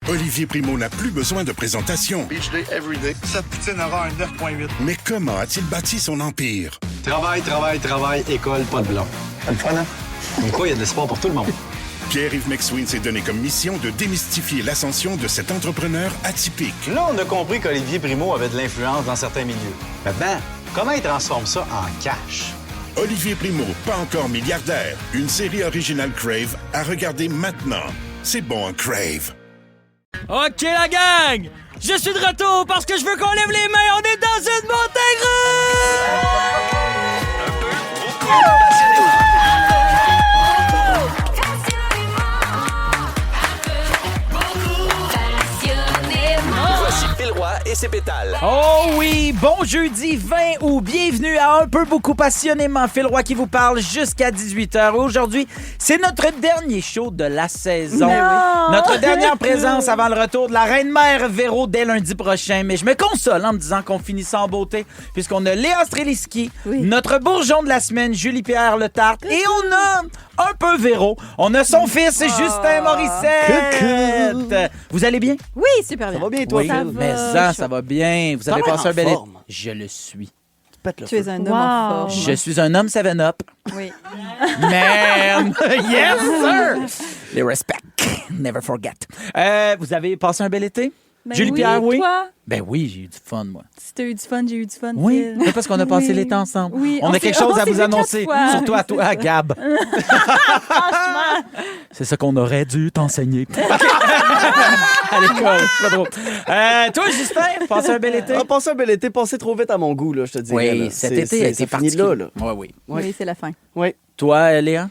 Olivier Primo n'a plus besoin de présentation. Beach day, everyday. Cette poutine aura un 9.8. Mais comment a-t-il bâti son empire? Travail, école, pas de blanc. C'est le fun, hein? Donc quoi, il y a de l'espoir pour tout le monde. Pierre-Yves McSween s'est donné comme mission de démystifier l'ascension de cet entrepreneur atypique. Là, on a compris qu'Olivier Primo avait de l'influence dans certains milieux. Maintenant, comment il transforme ça en cash? Olivier Primo, pas encore milliardaire. Une série originale Crave à regarder maintenant. C'est bon, Crave. OK, la gang! Je suis de retour parce que je veux qu'on lève les mains. On est dans une montagne Voici Phil Roy et ses pétales. Oh oui, bon jeudi 20 août. Bienvenue à Un peu beaucoup passionnément. Phil Roy qui vous parle jusqu'à 18h. Aujourd'hui, c'est notre dernier show de la saison. Notre dernière présence avant le retour de la Reine-Mère Véro dès lundi prochain. Mais je me console en me disant qu'on finit ça en beauté puisqu'on a Léa Streliski, notre bourgeon de la semaine, Julie-Pierre Letarte, et on a un peu Véro. On a son fils, Justin Morissette. Vous allez bien? Oui, super bien. Ça va bien, toi, Oui, Phil? mais ça va bien. Vous avez T'as l'air passé un en bel été. forme. Je le suis. Tu es un homme en forme. Je suis un homme 7-up. Oui. Man! Yes, sir! Les respects. Never forget. Vous avez passé un bel été? Ben Julie-Pierre, oui? Toi, Ben oui, j'ai eu du fun, moi. si t'as eu du fun, j'ai eu du fun. Oui, Phil. c'est parce qu'on a passé Oui. l'été ensemble. Oui, On a quelque chose à vous s'est vu annoncer. 4 fois. Surtout à toi, Gab. C'est ça qu'on aurait dû t'enseigner. À l'école, c'est pas drôle. Toi, Justin, passé un bel été? Ah, passer un bel été, passé trop vite à mon goût, là, je te dis. Oui, cet été a été particulier. là. Oui, oui. Oui, c'est la fin. Oui. Toi, Léa?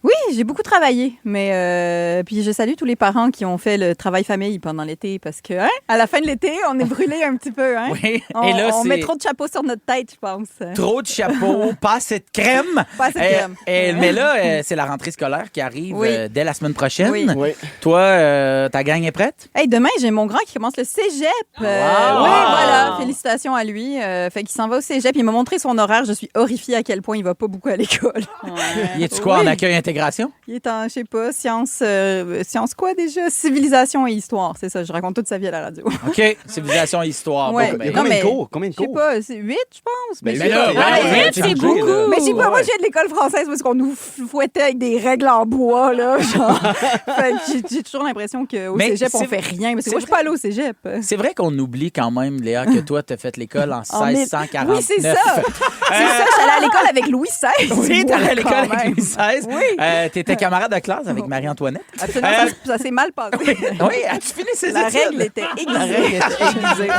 Oui, j'ai beaucoup travaillé, mais puis je salue tous les parents qui ont fait le travail famille pendant l'été parce que à la fin de l'été, on est brûlé un petit peu. Hein? Oui. On, Et là, on c'est met trop de chapeaux sur notre tête, je pense. trop de chapeaux, pas assez de crème. Pas assez de crème. Mais là, c'est la rentrée scolaire qui arrive Oui. dès la semaine prochaine. Oui. Oui. Toi, ta gang est prête? Hey, demain, j'ai mon grand qui commence le cégep. Wow! Oui, voilà. Félicitations à lui. Fait qu'il s'en va au cégep. Il m'a montré son horaire. Je suis horrifiée à quel point il va pas beaucoup à l'école. Y est-tu quoi Oui. en accueil intégration? Il est en, je sais pas, sciences quoi déjà? Civilisation et histoire. C'est ça, je raconte toute sa vie à la radio. OK, civilisation et histoire. Ouais. Bon, ben, Il y a Non, combien mais- de cours? Combien de Je sais cours? pas, c'est 8, je pense. Ben, je mais sais là, pas. ouais, Ah, ouais, mais c'est c'est beaucoup. beaucoup. Mais je sais pas, Ouais. moi, je viens de l'école française parce qu'on nous fouettait avec des règles en bois, là. Genre. Fait que j'ai toujours l'impression qu'au Mais cégep, on c'est- fait rien. Parce que c'est moi, je suis pas allée au cégep. c'est vrai qu'on oublie quand même, Léa, que toi, t'as fait l'école en 1649. Oui, c'est ça. C'est ça, je suis allée à l'école avec Louis XVI. Oui, t'allais à l'école Quand avec même. Louis XVI. Oui. T'étais camarade de classe avec Marie-Antoinette. Absolument, ça s'est mal passé. Oui, as-tu fini ses La études? règle était La règle aiguisée. était aiguisée.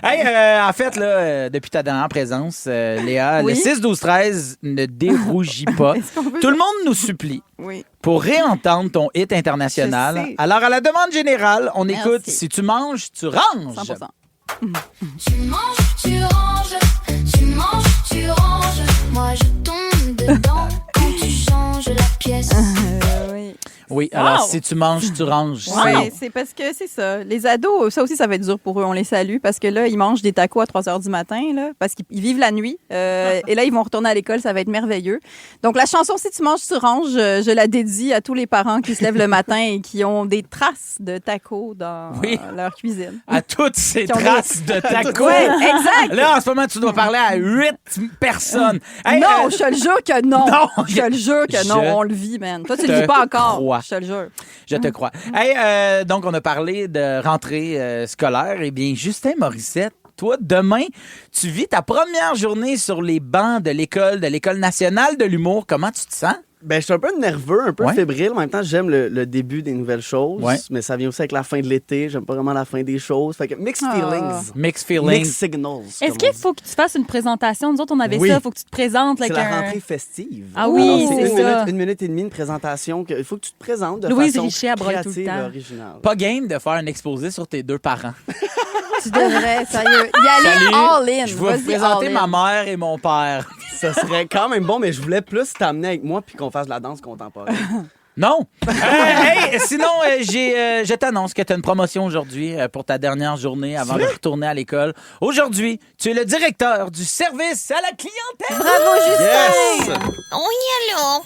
Hey, en fait, là, depuis ta dernière présence, Léa, Oui. le 6-12-13 ne dérougit pas. Tout le monde nous supplie Oui. pour réentendre ton hit international. Je sais. Alors, à la demande générale, on Merci. écoute « Si tu manges, tu ranges ». 100%. Tu manges, tu ranges, tu manges, tu ranges. Moi je tombe dedans quand tu changes la pièce. Oui. Oui, alors, si tu manges, tu ranges. Oui, c'est parce que c'est ça. Les ados, ça aussi, ça va être dur pour eux. On les salue parce que là, ils mangent des tacos à 3 h du matin là, parce qu'ils vivent la nuit. Et là, ils vont retourner à l'école. Ça va être merveilleux. Donc, la chanson Si tu manges, tu ranges, je la dédie à tous les parents qui se lèvent le matin et qui ont des traces de tacos dans Oui. leur cuisine. À toutes ces Qui ont traces de tacos. Oui, exact. Là, en ce moment, tu dois parler à 8 personnes. Hey, Non, je te le jure que non. Non. Je te le jure que non. Je On le vit, man. Toi, tu le te vis pas encore. crois. Je te le jure. Je te crois. Hey, donc, on a parlé de rentrée scolaire. Eh bien, Justin Morissette, toi, demain, tu vis ta première journée sur les bancs de l'École nationale de l'humour. Comment tu te sens? Ben, je suis un peu nerveux, un peu Ouais. fébrile. En même temps, j'aime le début des nouvelles choses. Ouais. Mais ça vient aussi avec la fin de l'été. J'aime pas vraiment la fin des choses. Fait que mixed feelings. Mixed feelings. Mixed signals. Est-ce comme on qu'il dit. faut que tu fasses une présentation? Nous autres, on avait Oui. ça. Il faut que tu te présentes. C'est Like la un... rentrée festive. Ah oui, Alors, c'est une ça. minute, 1 minute et demie, une présentation. Il faut que tu te présentes de Louise façon Richer, elle broye tout le créative et temps. originale. Pas game de faire un exposé sur tes deux parents. Tu devrais, sérieux. Y aller Salut, all-in. je vais vous Vas-y, présenter all in. ma mère et mon père. Ça serait quand même bon, mais je voulais plus t'amener avec moi puis qu'on fasse de la danse contemporaine. Non. Hey, sinon, je t'annonce que tu as une promotion aujourd'hui pour ta dernière journée avant de retourner à l'école. Aujourd'hui, tu es le directeur du service à la clientèle. Bravo, Justin! Yes! Oui, alors.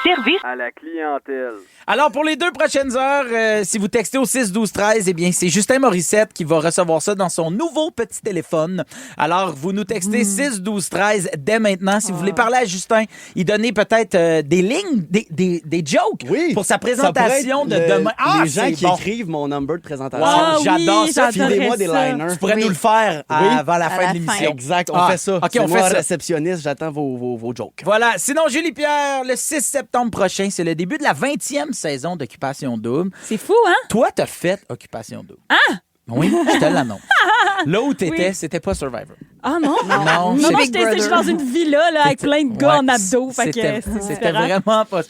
Service à la clientèle. Alors, pour les 2 prochaines heures, si vous textez au 6-12-13, eh bien, c'est Justin Morissette qui va recevoir ça dans son nouveau petit téléphone. Alors, vous nous textez 6-12-13 dès maintenant. Si vous voulez parler à Justin, il donner peut-être des lignes, des jokes pour sa présentation de demain. Les gens qui écrivent mon number de présentation. Wow, j'adore ça. Filez-moi des liners. Tu pourrais nous le faire avant la fin de l'émission. Exact, on fait ça. OK, c'est on moi, fait ça. réceptionniste, j'attends vos jokes. Voilà. Sinon, Julie Pierre, le 6 septembre prochain, c'est le début de la 20e saison d'Occupation Double. C'est fou, hein? Toi, t'as fait Occupation Double. Ah! Oui, je te l'annonce. Là où t'étais, c'était pas Survivor. Ah non? Non, moi, j'étais dans une villa là, avec plein de gars en abdos. Fait que c'était vraiment pas...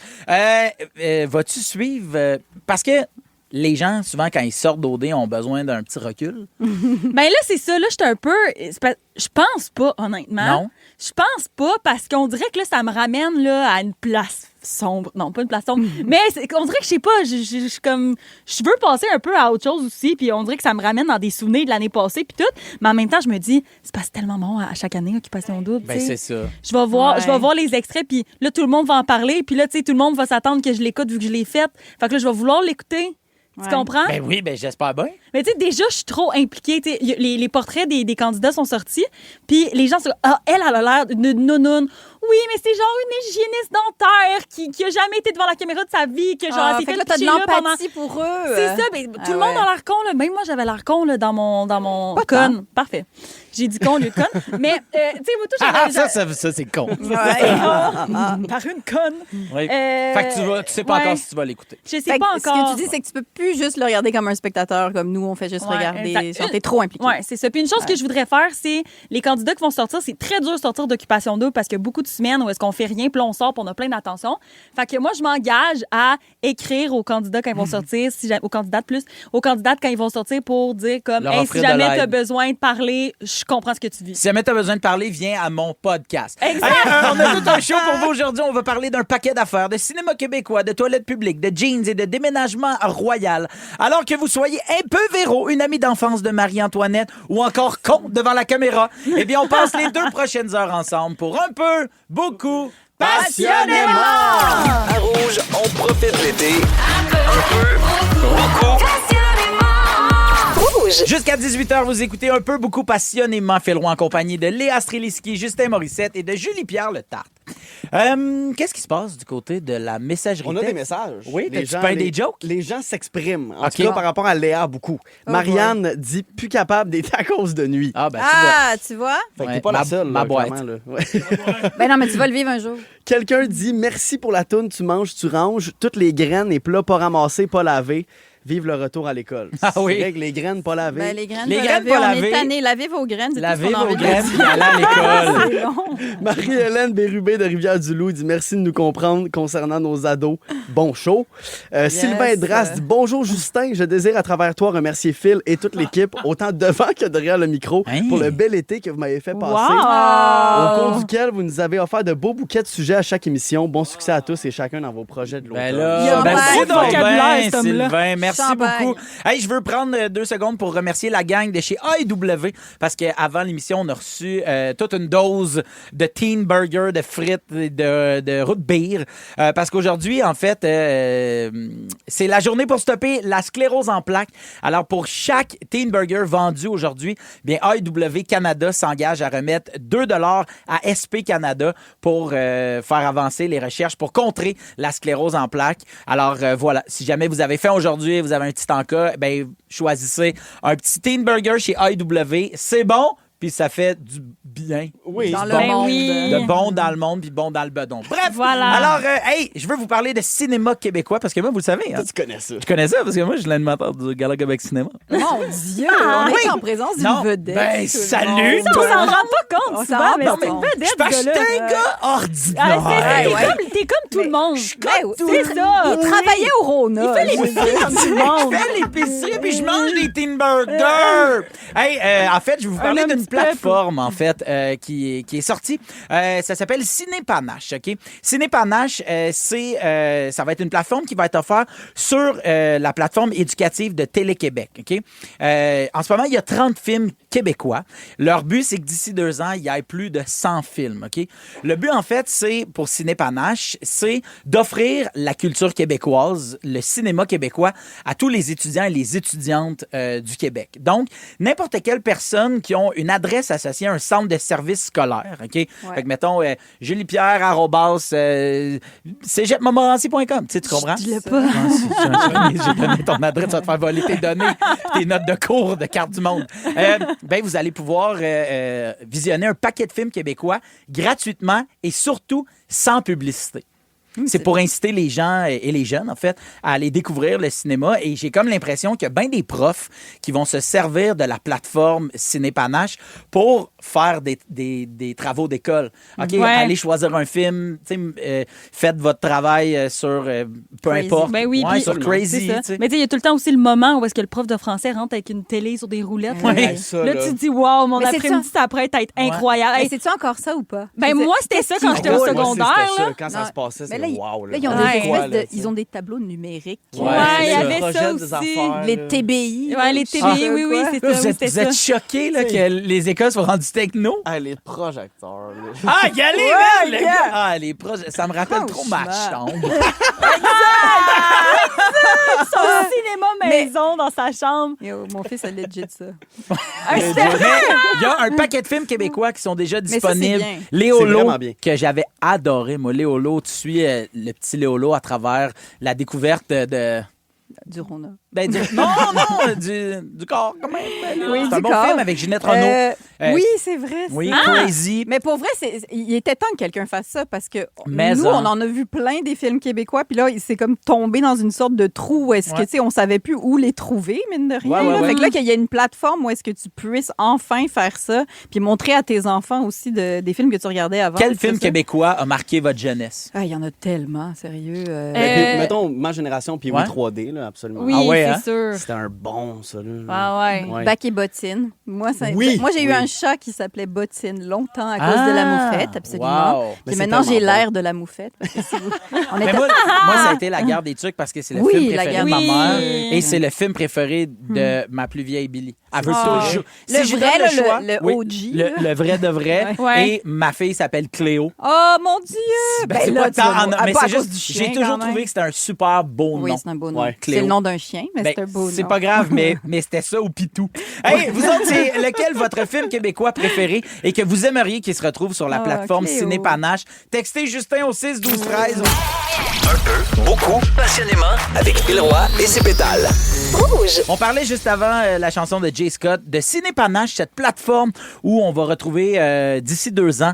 vas-tu suivre... parce que les gens, souvent, quand ils sortent d'OD, ont besoin d'un petit recul. Ben là, c'est ça. Là, j'étais un peu... Je pense pas, honnêtement. Non? Je pense pas parce qu'on dirait que là, ça me ramène là, à une place sombre. Non, pas une place sombre. Mais on dirait que, je sais pas, je veux passer un peu à autre chose aussi. Puis on dirait que ça me ramène dans des souvenirs de l'année passée puis tout. Mais en même temps, je me dis, c'est pas tellement bon à chaque année, Occupation Double. Ben, c'est ça. Je vais voir les extraits, puis là, tout le monde va en parler. Puis là, tu sais, tout le monde va s'attendre que je l'écoute vu que je l'ai faite. Fait que là, je vais vouloir l'écouter. Tu comprends? Ben oui, ben j'espère bien. Mais tu sais, déjà, je suis trop impliquée. Les portraits des candidats sont sortis, puis les gens sont elle a l'air d'une nounoune. Oui, mais c'est genre une hygiéniste dentaire qui a jamais été devant la caméra de sa vie, que genre, fait que là, t'as de l'empathie pour eux. C'est ça, mais tout le monde a l'air con, là. Même moi, j'avais l'air con, là, dans mon con. Parfait. J'ai dit con au lieu de con. Mais, tu sais, moi, tout, j'avais... Ça, c'est con. Par une conne. Oui. Fait que tu sais pas encore si tu vas l'écouter. Je sais pas encore. Ce que tu dis, c'est que tu peux plus juste le regarder comme un spectateur, comme nous, on fait juste regarder. T'es trop impliqué. Oui, c'est ça. Puis une chose que je voudrais faire, c'est les candidats qui vont sortir, c'est très dur de sortir d'Occupation Double parce qu'il y a beaucoup de semaines où est-ce qu'on fait rien, puis là, on sort, puis on a plein d'attention. Fait que moi, je m'engage à écrire aux candidats quand ils vont sortir, aux candidates quand ils vont sortir pour dire comme, hey, si jamais tu as besoin de parler, je comprends ce que tu vis. Si jamais tu as besoin de parler, viens à mon podcast. Exact. On a tout un show pour vous aujourd'hui. On va parler d'un paquet d'affaires, de cinéma québécois, de toilettes publiques, de jeans et de déménagement royal. Alors que vous soyez un peu Véro, une amie d'enfance de Marie-Antoinette, ou encore con devant la caméra, eh bien, on passe les 2 prochaines heures ensemble pour un peu, beaucoup, passionnément! À Rouge, on profite de l'été. Un peu, beaucoup. Rouge. Jusqu'à 18h, vous écoutez un peu, beaucoup, passionnément Phil Roy en compagnie de Léa Streliski, Justin Morissette et de Julie Pierre Le Tarte. Qu'est-ce qui se passe du côté de la messagerie? On a des messages. Oui, tu peins des jokes? Les gens s'expriment. En tout cas, par rapport à Léa, beaucoup. Marianne dit plus capable des tacos de nuit. Ah, ben, tu vois? Fait que t'es pas la seule. Ma boîte. Là. Ouais. Ben non, mais tu vas le vivre un jour. Quelqu'un dit merci pour la toune, tu manges, tu ranges, toutes les graines et plats pas ramassés, pas lavés. Vive le retour à l'école. Ah oui. C'est vrai que les graines pas lavées. Ben, les graines pas lavées. lavées. On est tannés. Lavez vos graines. C'est Lavez tout ce qu'on a vos envie de graines dire. et allez à l'école. C'est long. Marie-Hélène Bérubé de Rivière-du-Loup dit merci de nous comprendre concernant nos ados. Bon show. Sylvain Dras dit bonjour Justin, je désire à travers toi remercier Phil et toute l'équipe, autant devant que derrière le micro, pour le bel été que vous m'avez fait passer. Au cours duquel vous nous avez offert de beaux bouquets de sujets à chaque émission. Bon succès à tous et chacun dans vos projets de l'automne. Ben là, merci donc bien, Sylvain. Merci Champagne. beaucoup. Hey, je veux prendre 2 secondes pour remercier la gang de chez AEW parce qu'avant l'émission, on a reçu toute une dose de teen burger, de frites, de root beer. Parce qu'aujourd'hui, en fait, c'est la journée pour stopper la sclérose en plaques. Alors, pour chaque teen burger vendu aujourd'hui, bien AEW Canada s'engage à remettre 2 $ à SP Canada pour faire avancer les recherches pour contrer la sclérose en plaques. Alors, voilà, si jamais vous avez faim aujourd'hui, vous avez un petit encas, ben choisissez un petit teen burger chez AEW. C'est bon, puis ça fait du bien. Oui, dans c'est le bon. monde. De bon dans le monde, puis bon dans le bedon. Bref, Voilà. Alors, hey, je veux vous parler de cinéma québécois, parce que moi, vous le savez. Hein, Toi, tu connais ça. je connais ça, parce que moi, je suis l'animateur du Gala Québec Cinéma. Mon Dieu, on est en présence d'une Non, vedette. ben, tout le salut, monde. On s'en rend pas compte On s'en souvent, rend mais pas c'est une compte. vedette, Parce que ce je suis gars-là. un gars ordinaire. T'es comme tout le monde. Ben, C'est ça. Il travaillait au Rona. Il fait l'épicerie comme tout le monde. Je fais l'épicerie, puis je mange des Teen Burgers! Hey, en fait, je vais vous parler d'une plateforme, en fait, qui est sortie. Ça s'appelle Cinépanache, OK? Cinépanache, ça va être une plateforme qui va être offerte sur la plateforme éducative de Télé-Québec, OK? En ce moment, il y a 30 films québécois. Leur but, c'est que d'ici 2 ans, il y ait plus de 100 films, OK? Le but, en fait, c'est, pour Cinépanache, c'est d'offrir la culture québécoise, le cinéma québécois, à tous les étudiants et les étudiantes du Québec. Donc, n'importe quelle personne qui ont une adresse associée à un centre de service scolaire, OK? Ouais. Fait que, mettons, julipierre, @cégeps-montmorency.com. Tu comprends? Je dis pas. J'ai donné ton adresse, tu vas te faire voler tes données, tes notes de cours de carte du monde. Vous allez pouvoir visionner un paquet de films québécois gratuitement et surtout sans publicité. C'est pour inciter les gens et les jeunes, en fait, à aller découvrir le cinéma. Et j'ai comme l'impression qu'il y a bien des profs qui vont se servir de la plateforme Cinépanache pour faire des travaux d'école. OK, allez choisir un film, faites votre travail sur peu importe. Ben oui, sur Crazy. Mais il y a tout le temps aussi le moment où est-ce que le prof de français rentre avec une télé sur des roulettes. Ouais. Là, tu te dis, wow, mon après-midi, ça apprête à être incroyable. Mais c'est-tu encore ça ou pas? Ben moi, c'était ça quand j'étais au secondaire. Ça, quand ça se passait, c'était wow. Là, ils ont des tableaux numériques. Il y avait ça aussi. Les TBI. Ouais, les TBI, oui, c'est ça. Vous êtes choqués là, que les écoles soient rendues techno? Les projecteurs. Y aller, les gars! Les projecteurs, ça me rappelle trop ma chambre. Son cinéma maison dans sa chambre. Yo, mon fils a legit ça. Il y a un paquet de films québécois qui sont déjà disponibles. Léolo, que j'avais adoré. Moi, Léolo, tu suis le petit Léolo à travers la découverte de... Du Rona. Du corps, quand même. Oui, c'est un bon film avec Ginette Renault. Oui, c'est vrai. Oui, Crazy. Mais pour vrai, il était temps que quelqu'un fasse ça parce que Mais nous, on en a vu plein des films québécois, puis là, c'est comme tombé dans une sorte de trou où est-ce que, tu sais, on savait plus où les trouver, mine de rien. Fait que là, qu'il y a une plateforme où est-ce que tu puisses enfin faire ça, puis montrer à tes enfants aussi des films que tu regardais avant. Quel film québécois a marqué votre jeunesse? Il y en a tellement, sérieux. Mettons, ma génération, puis oui, 3D, là, absolument. Oui, c'est sûr. C'était un bon, ça. Là. Ouais. Bac et Bottine. Moi, j'ai eu un chat qui s'appelait Bottine longtemps à cause de la moufette, absolument. Wow. Et maintenant, j'ai l'air de la moufette. Moi, ça a été La Guerre des Tucs parce que c'est le film préféré de ma mère et c'est le film préféré de ma plus vieille Billy. Elle veut toujours. Le vrai, le OG. Le vrai de vrai. Et ma fille s'appelle Cléo. Oh, mon Dieu! Mais c'est juste, j'ai toujours trouvé que c'était un super beau nom. Oui, c'est un beau nom. Cléo. C'est le nom d'un chien, mais c'est un beau nom. C'est pas grave, mais c'était ça ou Pitou. Hey, vous autres, c'est lequel votre film québécois préféré et que vous aimeriez qu'il se retrouve sur la plateforme Cinépanache? Textez Justin au 6 12 13. Un peu, beaucoup, passionnément, avec Phil Roy et ses pétales. Rouge. On parlait juste avant la chanson de Jay Scott de Cinépanache, cette plateforme où on va retrouver d'ici 2 ans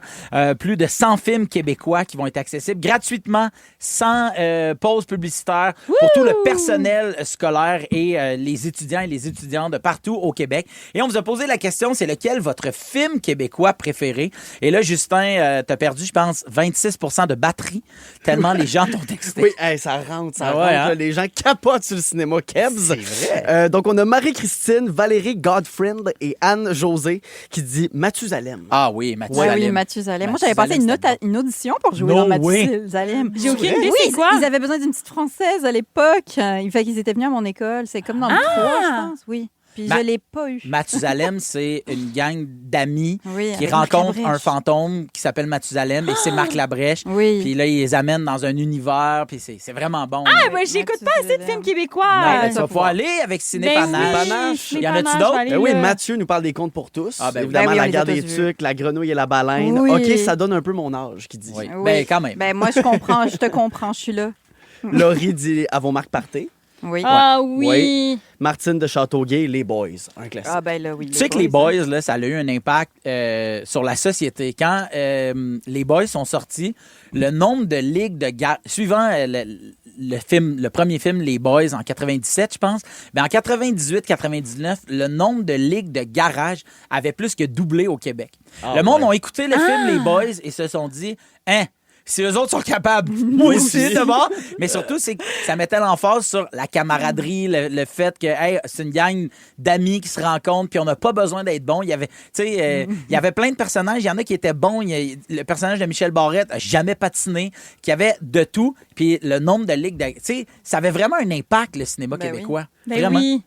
plus de 100 films québécois qui vont être accessibles gratuitement, sans pause publicitaire, pour tout le personnel scolaire et les étudiants et les étudiantes de partout au Québec. Et on vous a posé la question, c'est lequel votre film québécois préféré? Et là, Justin, t'as perdu, je pense, 26% de batterie, tellement les gens t'ont texté. Oui, ça rentre. Hein? Les gens capotent sur le cinéma Kebs. C'est vrai. Donc, on a Marie-Christine, Valérie Godfriend et Anne-Josée qui dit Mathusalem. Ah oui, Mathusalem. Oui, Mathusalem. Moi, j'avais passé une audition pour jouer dans Mathusalem. J'ai aucune idée, c'est quoi? Ils avaient besoin d'une petite Française à l'époque. Il fait qu'ils étaient venus à mon école. C'est comme dans le 3, je pense. Oui. Puis je l'ai pas eu. Mathusalem, c'est une gang d'amis qui avec rencontrent un fantôme qui s'appelle Mathusalem et c'est Marc Labrèche. Oui. Puis là, ils les amènent dans un univers, puis c'est vraiment bon. Moi, j'écoute pas assez de films québécois. Non, tu vas pouvoir aller avec Cinépanache. Il y en a-tu d'autres? Oui, Mathieu nous parle des contes pour tous. Évidemment, La Guerre des Tucs, La Grenouille et la Baleine. Oui. OK, ça donne un peu mon âge, qui dit. Oui. Ben, quand même. Ben, moi, je comprends, je te comprends, je suis là. Laurie dit à vos marques partez. Oui. Ah oui. Martine de Châteauguay, Les Boys, un classique. Ah ben là, oui. Tu sais que Les Boys, là, ça a eu un impact sur la société. Quand Les Boys sont sortis, le nombre de ligues de garage, suivant le premier film, Les Boys, en 97, je pense, en 98-99, le nombre de ligues de garage avait plus que doublé au Québec. Le monde a écouté le film Les Boys et se sont dit, si eux autres sont capables, moi aussi, d'abord. Mais surtout, c'est que ça mettait l'emphase sur la camaraderie, le fait que hey, c'est une gang d'amis qui se rencontrent, puis on n'a pas besoin d'être bon. Il y avait, il y avait plein de personnages. Il y en a qui étaient bons. Le personnage de Michel Barrette n'a jamais patiné, qui avait de tout. Puis le nombre de ligues, ça avait vraiment un impact, le cinéma québécois. Ben Vraiment. oui.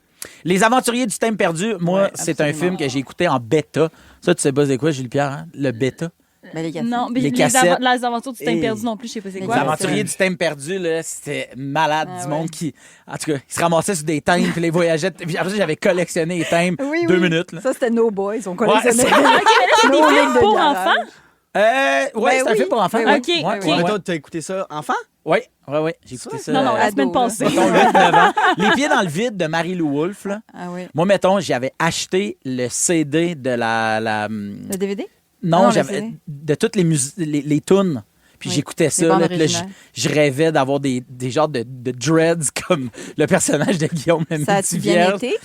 Les Aventuriers du Thème perdu, moi, Ouais, c'est un absolument. film que j'ai écouté en bêta. Ça, tu sais pas c'est quoi, Julie Pierre, hein? Le bêta. Ben, les cassettes. Non, mais Les les cassettes. les aventures du temps Et- perdu non plus, je sais pas c'est Les quoi. Les Ouais, Aventuriers du Thème perdu, là, c'était malade du monde qui, en tout cas, ils se ramassaient sur des thèmes puis les voyageaient. Puis après ça, j'avais collectionné les thèmes. Oui, 2 oui. minutes. Là. Ça, c'était No Boys. On Ouais, collectionnait. c'est- OK, mais là, c'est des Nos films lignes de pour garage. enfants. Ouais, Ben c'est un oui. film pour enfants. Ben ouais. oui. Ouais, OK, ouais, Mais ouais. toi, t'as écouté ça enfant? Oui, j'ai écouté ça. Non, non, la ado, semaine là. passée. Mettons 8-9 ans. Les pieds dans le vide de Marie-Lou Wolfe, là. Ah oui. Moi, mettons, j'avais acheté le CD de la Le DVD? non, Non, le j'avais CD. de toutes les tunes. Puis Oui, j'écoutais ça. les bandes Là, puis là, originales. je rêvais d'avoir des genres de dreads comme le personnage de Guillaume Ça a-tu bien Métivierge. été?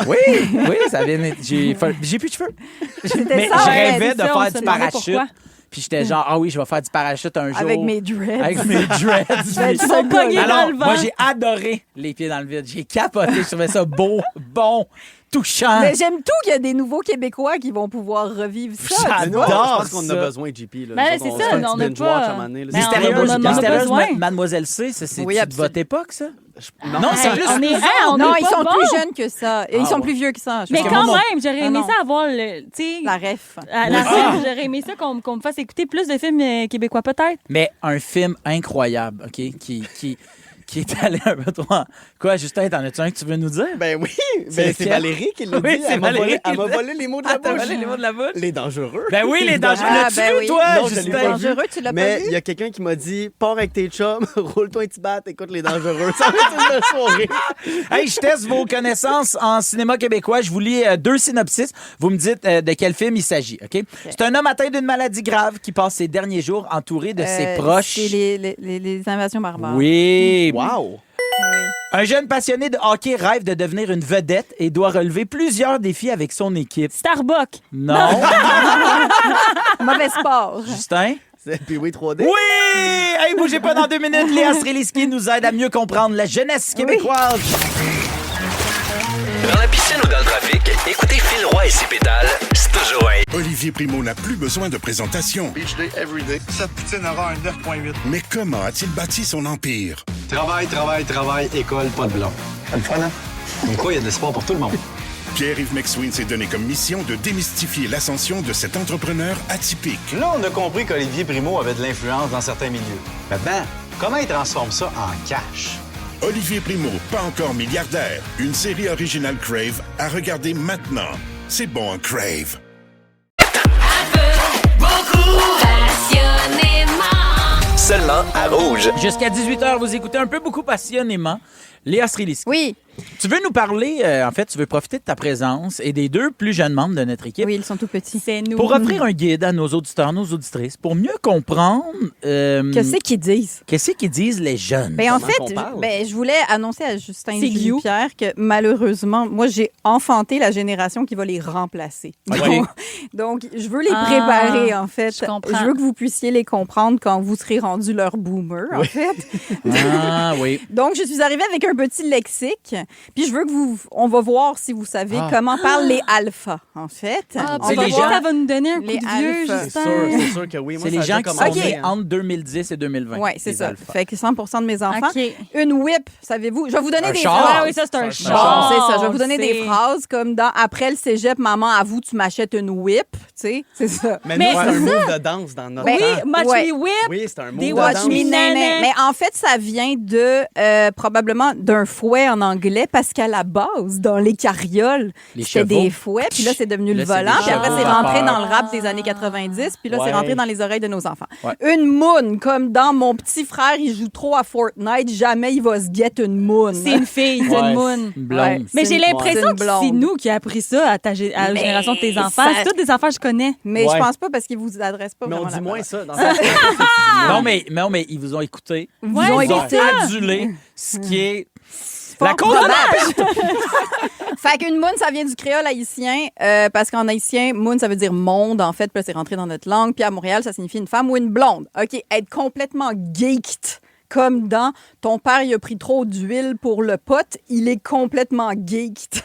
Oui, ça a bien été. J'ai plus de cheveux. C'était Mais ça, je ouais, rêvais c'est de ça, on faire se du demandait parachute. pourquoi. Puis j'étais genre, ah oui, je vais faire du parachute un jour. Avec mes dreads. Avec mes dreads. Ben, Puis- tu vas pogner gars, dans Alors, le vent. moi, j'ai adoré Les pieds dans le vide. J'ai capoté. Je trouvais ça beau, bon, touchant. Mais j'aime tout qu'il y a des nouveaux Québécois qui vont pouvoir revivre ça. Mais nous, je J'adore pense qu'on ça. a besoin, JP. Là. Ben, Nous c'est autres, ça, se fait un on petit a binge pas- watch à un moment donné, là. Ben, Mystérieuse, on en a Mystérieuse besoin. Mademoiselle C, ça, c'est Oui, de absolument. votre époque, ça? Non, Non, c'est Hey, plus... on est, on Non, est ils pas sont bon. plus jeunes que ça. Et ils sont ouais. plus vieux que ça. je Mais pense. quand moi, même, j'aurais Ah, aimé non. ça avoir le. Tu sais, La ref. la film, j'aurais aimé ça qu'on me fasse écouter plus de films québécois, peut-être. Mais un film incroyable, OK, qui est allé un peu trop... Quoi, Justin, t'en as-tu un que tu veux nous dire? Ben oui, C'est ben, c'est lequel? Valérie qui l'a Oui, dit. c'est Elle m'a Valérie volé, qui elle m'a l'a- volé les mots de Ah, la t'as bouche. volé les mots de la bouche? Les dangereux. Ben oui, les dangereux. Ah, L'as-tu ben vu, oui. toi, Non, je l'ai Justin? pas vu. Dangereux, tu l'as pas Mais vu? il y a quelqu'un qui m'a dit pars avec tes chums, roule-toi un petit bat, écoute les dangereux. Ça va être une belle soirée. Hey, je teste vos connaissances en cinéma québécois. Je vous lis 2 synopsis. Vous me dites de quel film il s'agit, OK? C'est un homme atteint d'une maladie grave qui passe ses derniers jours entouré de ses proches. C'est les invasions barbares. Oui. Wow. Oui. Un jeune passionné de hockey rêve de devenir une vedette et doit relever plusieurs défis avec son équipe. Starbucks. Non. Mauvais sport. Justin? C'est puis oui, 3D. Oui! Hey, bougez pas dans 2 minutes. Léa Streliski nous aide à mieux comprendre la jeunesse québécoise. Dans la piscine ou dans le trafic, écoutez Phil Roy et ses pétales, c'est toujours un... Olivier Primo n'a plus besoin de présentation. Beach day, everyday. Cette poutine aura un 9.8. Mais comment a-t-il bâti son empire? Travail, école, pas de blond. C'est le fun, hein? Comme quoi, il y a de l'espoir pour tout le monde. Pierre-Yves McSween s'est donné comme mission de démystifier l'ascension de cet entrepreneur atypique. Là, on a compris qu'Olivier Primo avait de l'influence dans certains milieux. Maintenant, comment il transforme ça en cash? Olivier Primo, pas encore milliardaire. Une série originale Crave à regarder maintenant. C'est bon, un Crave. Seulement à Rouge. Jusqu'à 18h, vous écoutez un peu beaucoup passionnément Léa Streliski. Oui, Tu veux nous parler, en fait, tu veux profiter de ta présence et des 2 plus jeunes membres de notre équipe oui, ils sont tout petits. C'est nous. pour offrir un guide à nos auditeurs, nos auditrices, pour mieux comprendre Qu'est-ce qu'ils disent? qu'est-ce qu'ils disent les jeunes. Ben, en Comment fait, qu'on parle? je voulais annoncer à Justin C'est et Julie Guillaume. Pierre que malheureusement, moi, j'ai enfanté la génération qui va les remplacer. OK. Donc, je veux les Ah, préparer, en fait. je comprends. veux que vous puissiez les comprendre quand vous serez rendu leur boomer, en fait. Ah oui. Donc, je suis arrivée avec un petit lexique. Puis, je veux que on va voir si vous savez Ah. comment parlent les alphas, en fait. Ah, On c'est on va les va voir. ça va nous donner un coup Les de vieux, alphas. Justin. C'est sûr que oui. Moi, C'est les ça a gens déjà qui sont commencé, nés hein. entre 2010 et 2020. Oui, c'est les ça. alphas. Fait que 100% de mes enfants. OK. Une whip, savez-vous? Je vais vous donner Un des char. phrases. Ah oui, ça, c'est un Bon, Bon, char. c'est ça. Je vais vous donner des C'est- phrases comme dans Après le cégep, maman, avoue, tu m'achètes une whip. Tu sais, c'est ça. Mais, Mais nous, c'est c'est un move de danse dans notre Ben, temps. Oui, Match Ouais. Me Whip. Oui, c'est un move Des de Watch danse. Me Nanan. Mais en fait, ça vient de probablement d'un fouet en anglais parce qu'à la base, dans les carrioles, Les c'était chevaux. des fouets, puis là, c'est devenu Là, le c'est volant, des puis après, chevaux c'est rentré vapeur. dans le rap des années 90, puis là, Ouais. c'est rentré dans les oreilles de nos enfants. Ouais. Une moon, comme dans Mon petit frère, il joue trop à Fortnite, jamais il va se guetter une moon. C'est une fille, c'est Ouais, une moon. une blonde. Ouais. Mais C'est j'ai une- l'impression c'est une que blonde. c'est nous qui a appris ça à la Mais génération de tes enfants. ça- C'est toutes des affaires que je connais. Mais Ouais. je pense pas parce qu'ils vous adressent pas Mais on vraiment dit la moins parole. ça. Dans cette Non, mais ils vous ont écouté. Ils Ouais, ont Ils ont écouté. adulé ce qui est Fort la condamnation. probable. Fait qu'une moon, ça vient du créole haïtien, parce qu'en haïtien, moon, ça veut dire monde, en fait, puis là, c'est rentré dans notre langue. Puis à Montréal, ça signifie une femme ou une blonde. OK, être complètement geeked, comme dans ton père, il a pris trop d'huile pour le pot, il est complètement geeked.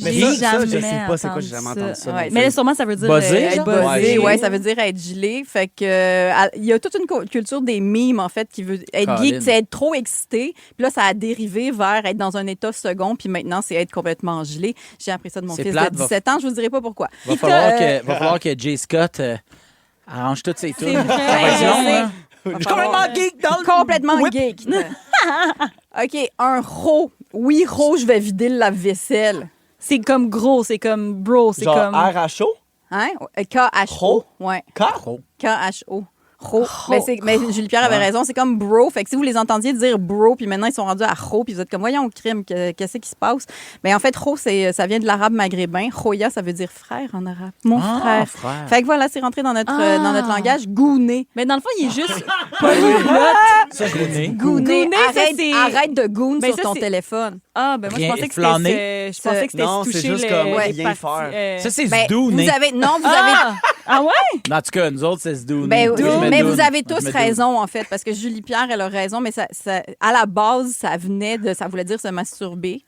Mais J'ai ça, je jamais sais pas c'est quoi, j'ai entendu jamais entendu ça. Ouais, Mais là, sûrement, ça veut dire Buzzé, être genre? buzzé. Ouais, ça veut dire être gelé. Fait que il y a toute une culture des mimes, en fait, qui veut être Colin. geek, c'est être trop excité. Puis là, ça a dérivé vers être dans un état second, puis maintenant, c'est être complètement gelé. J'ai appris ça de mon C'est fils plate, de 17 ans, je vous dirai pas pourquoi. Va falloir que Jay Scott arrange toutes ses tunes. vrai. Ça va être Je long, sais. hein? Je suis complètement geek dans le Complètement whip. geek. OK, un ro. Oui, ro, je vais vider le lave-vaisselle. C'est comme gros, c'est comme bro, c'est Genre comme... R-H-O? Hein? K-H-O. Ro? Ouais. Caro. K-H-O. Ro. Mais Julie-Pierre avait raison, c'est comme bro. Fait que si vous les entendiez dire bro, puis maintenant ils sont rendus à ro, puis vous êtes comme, voyons, crime, qu'est-ce qui se passe? Mais en fait, ro, ça vient de l'arabe maghrébin. Roya, ça veut dire frère en arabe. Mon frère. Fait que voilà, c'est rentré dans notre langage. Gouné. Mais dans le fond, il est juste Ça, je l'ai. Gouné. Gouné, ça, c'est- Arrête de goon Ben, sur ça, ton c'est- téléphone. Ah, ben moi, je Rien, pensais que flâner. c'était Non, se c'est toucher juste les comme les rien parties, faire. Ça, c'est Ben, Zdouné. vous avez... Ah ouais? En tout cas, nous autres, c'est Zdouné. Ben, Moi, je mets mais Doune. vous avez Moi, je tous mets Doune. raison, en fait, parce que Julie-Pierre, elle a raison, mais à la base, ça voulait dire se masturber.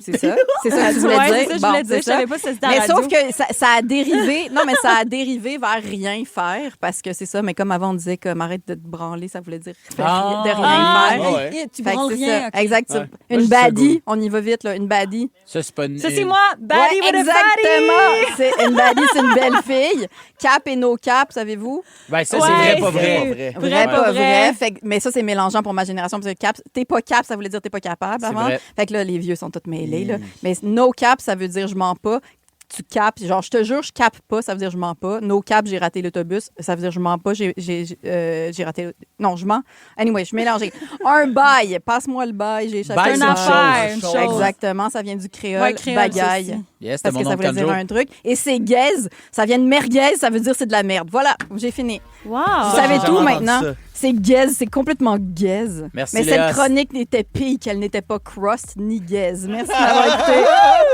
C'est ça? C'est ça que tu voulais Ouais, dire? c'est ça que je Bon, voulais dire. c'est Je ça. savais pas si c'était à Mais la sauf radio. que ça a dérivé. Non, mais ça a dérivé vers rien faire parce que c'est ça. Mais comme avant, on disait comme arrête de te branler, ça voulait dire de rien faire. Ah, ouais. Tu Fait que branles c'est rien. ça. ok. Exact. Ouais. Moi, Une je dis ça baddie, on y va vite, là. Une baddie. Ça, c'est pas une. Ça, c'est moi, baddie with a Exactement. C'est une baddie, c'est une belle fille. Cap et no cap, savez-vous? Ben, ça, Ouais, c'est vrai, pas c'est- vrai. Vrai, pas vrai. Fait que- mais ça, c'est mélangeant pour ma génération. Parce que cap, t'es pas cap, ça voulait dire t'es pas capable C'est avant. vrai. Fait que là, les vieux sont tous mêlés. Là. Mais no cap, ça veut dire je mens pas. Tu capes, genre je te jure, je capte pas, ça veut dire je mens pas. No cap, j'ai raté l'autobus, ça veut dire je mens pas, j'ai raté. Non, je mens. Anyway, je suis mélangée. Un bail, passe-moi le bail, j'ai échappé Bail, Une c'est une affaire, une chose. chose. Exactement, ça vient du créole, Ouais, créole, bagaille. ça aussi. Yes, c'était Parce mon que nom ça de voulait dire Kanjo. un truc. Et c'est gaze, ça vient de merguez, ça veut dire c'est de la merde. Voilà, j'ai fini. Wow. Vous Ça, savez j'ai tout jamais maintenant. entendu ça. C'est gaze, c'est complètement gaze. Merci, Mais Léa. cette chronique n'était pire qu'elle n'était pas crust ni gaze. Merci de m'avoir écouté.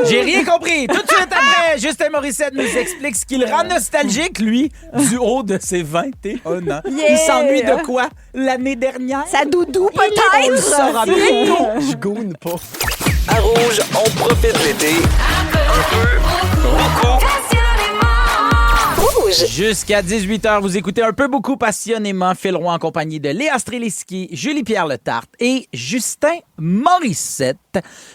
J'ai rien compris. Tout de suite après, Justin Morissette nous explique ce qui le rend nostalgique, lui, du haut de ses 21 ans. Yeah! Il s'ennuie de quoi l'année dernière? Ça doudou On le peut-être. saura bientôt. Je goûne pas. À Rouge, on profite l'été. Un peu, beaucoup. Jusqu'à 18h, vous écoutez un peu beaucoup passionnément Phil Roy en compagnie de Léa Streliski, Julie-Pierre Letarte et Justin Morissette.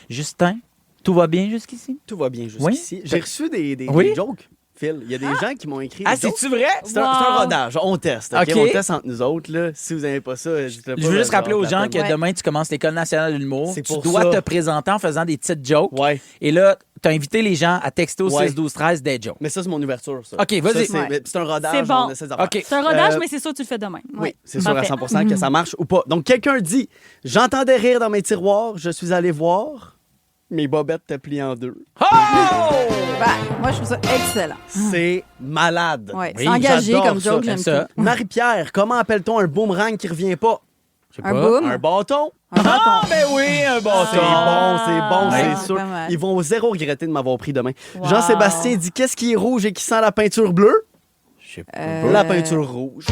Justin, tout va bien jusqu'ici? Tout va bien jusqu'ici. J'ai reçu des Oui? jokes, Phil. Il y a des gens qui m'ont écrit Ah, des jokes. c'est-tu vrai? C'est un rodage. On teste. OK? OK. On teste entre nous autres. Là. Si vous n'aimez pas ça, Je veux juste rappeler aux gens que Ouais. demain, tu commences l'École nationale de l'humour. C'est Tu pour dois ça. te présenter en faisant des petites jokes. Ouais. Et là, tu as invité les gens à texter au Ouais. 6-12-13 des jokes. Mais ça, c'est mon ouverture. Ça. OK, vas-y. Ça, Ouais. c'est un rodage. C'est bon. On essaie d'en faire. OK. C'est un rodage, Euh, mais c'est sûr que tu le fais demain. Oui, c'est sûr à Parfait. 100 que ça marche ou pas. Donc, quelqu'un dit « J'entendais rire dans mes tiroirs, je suis allé voir, mes bobettes te plient en deux. Oh! Ben, moi, je trouve ça excellent. » C'est malade. Ouais, Oui, c'est engagé j'adore comme ça. joke, J'aime j'aime ça. ça. Marie-Pierre, comment appelle-t-on un boomerang qui revient pas? Je sais Un pas. boom. Un bâton? Un bâton. Ah, ben oui, un bâton. C'est bon, Ouais, c'est sûr. pas mal. Ils vont zéro regretter de m'avoir pris demain. Wow. Jean-Sébastien dit « Qu'est-ce qui est rouge et qui sent la peinture bleue? Je sais pas. » La peinture rouge.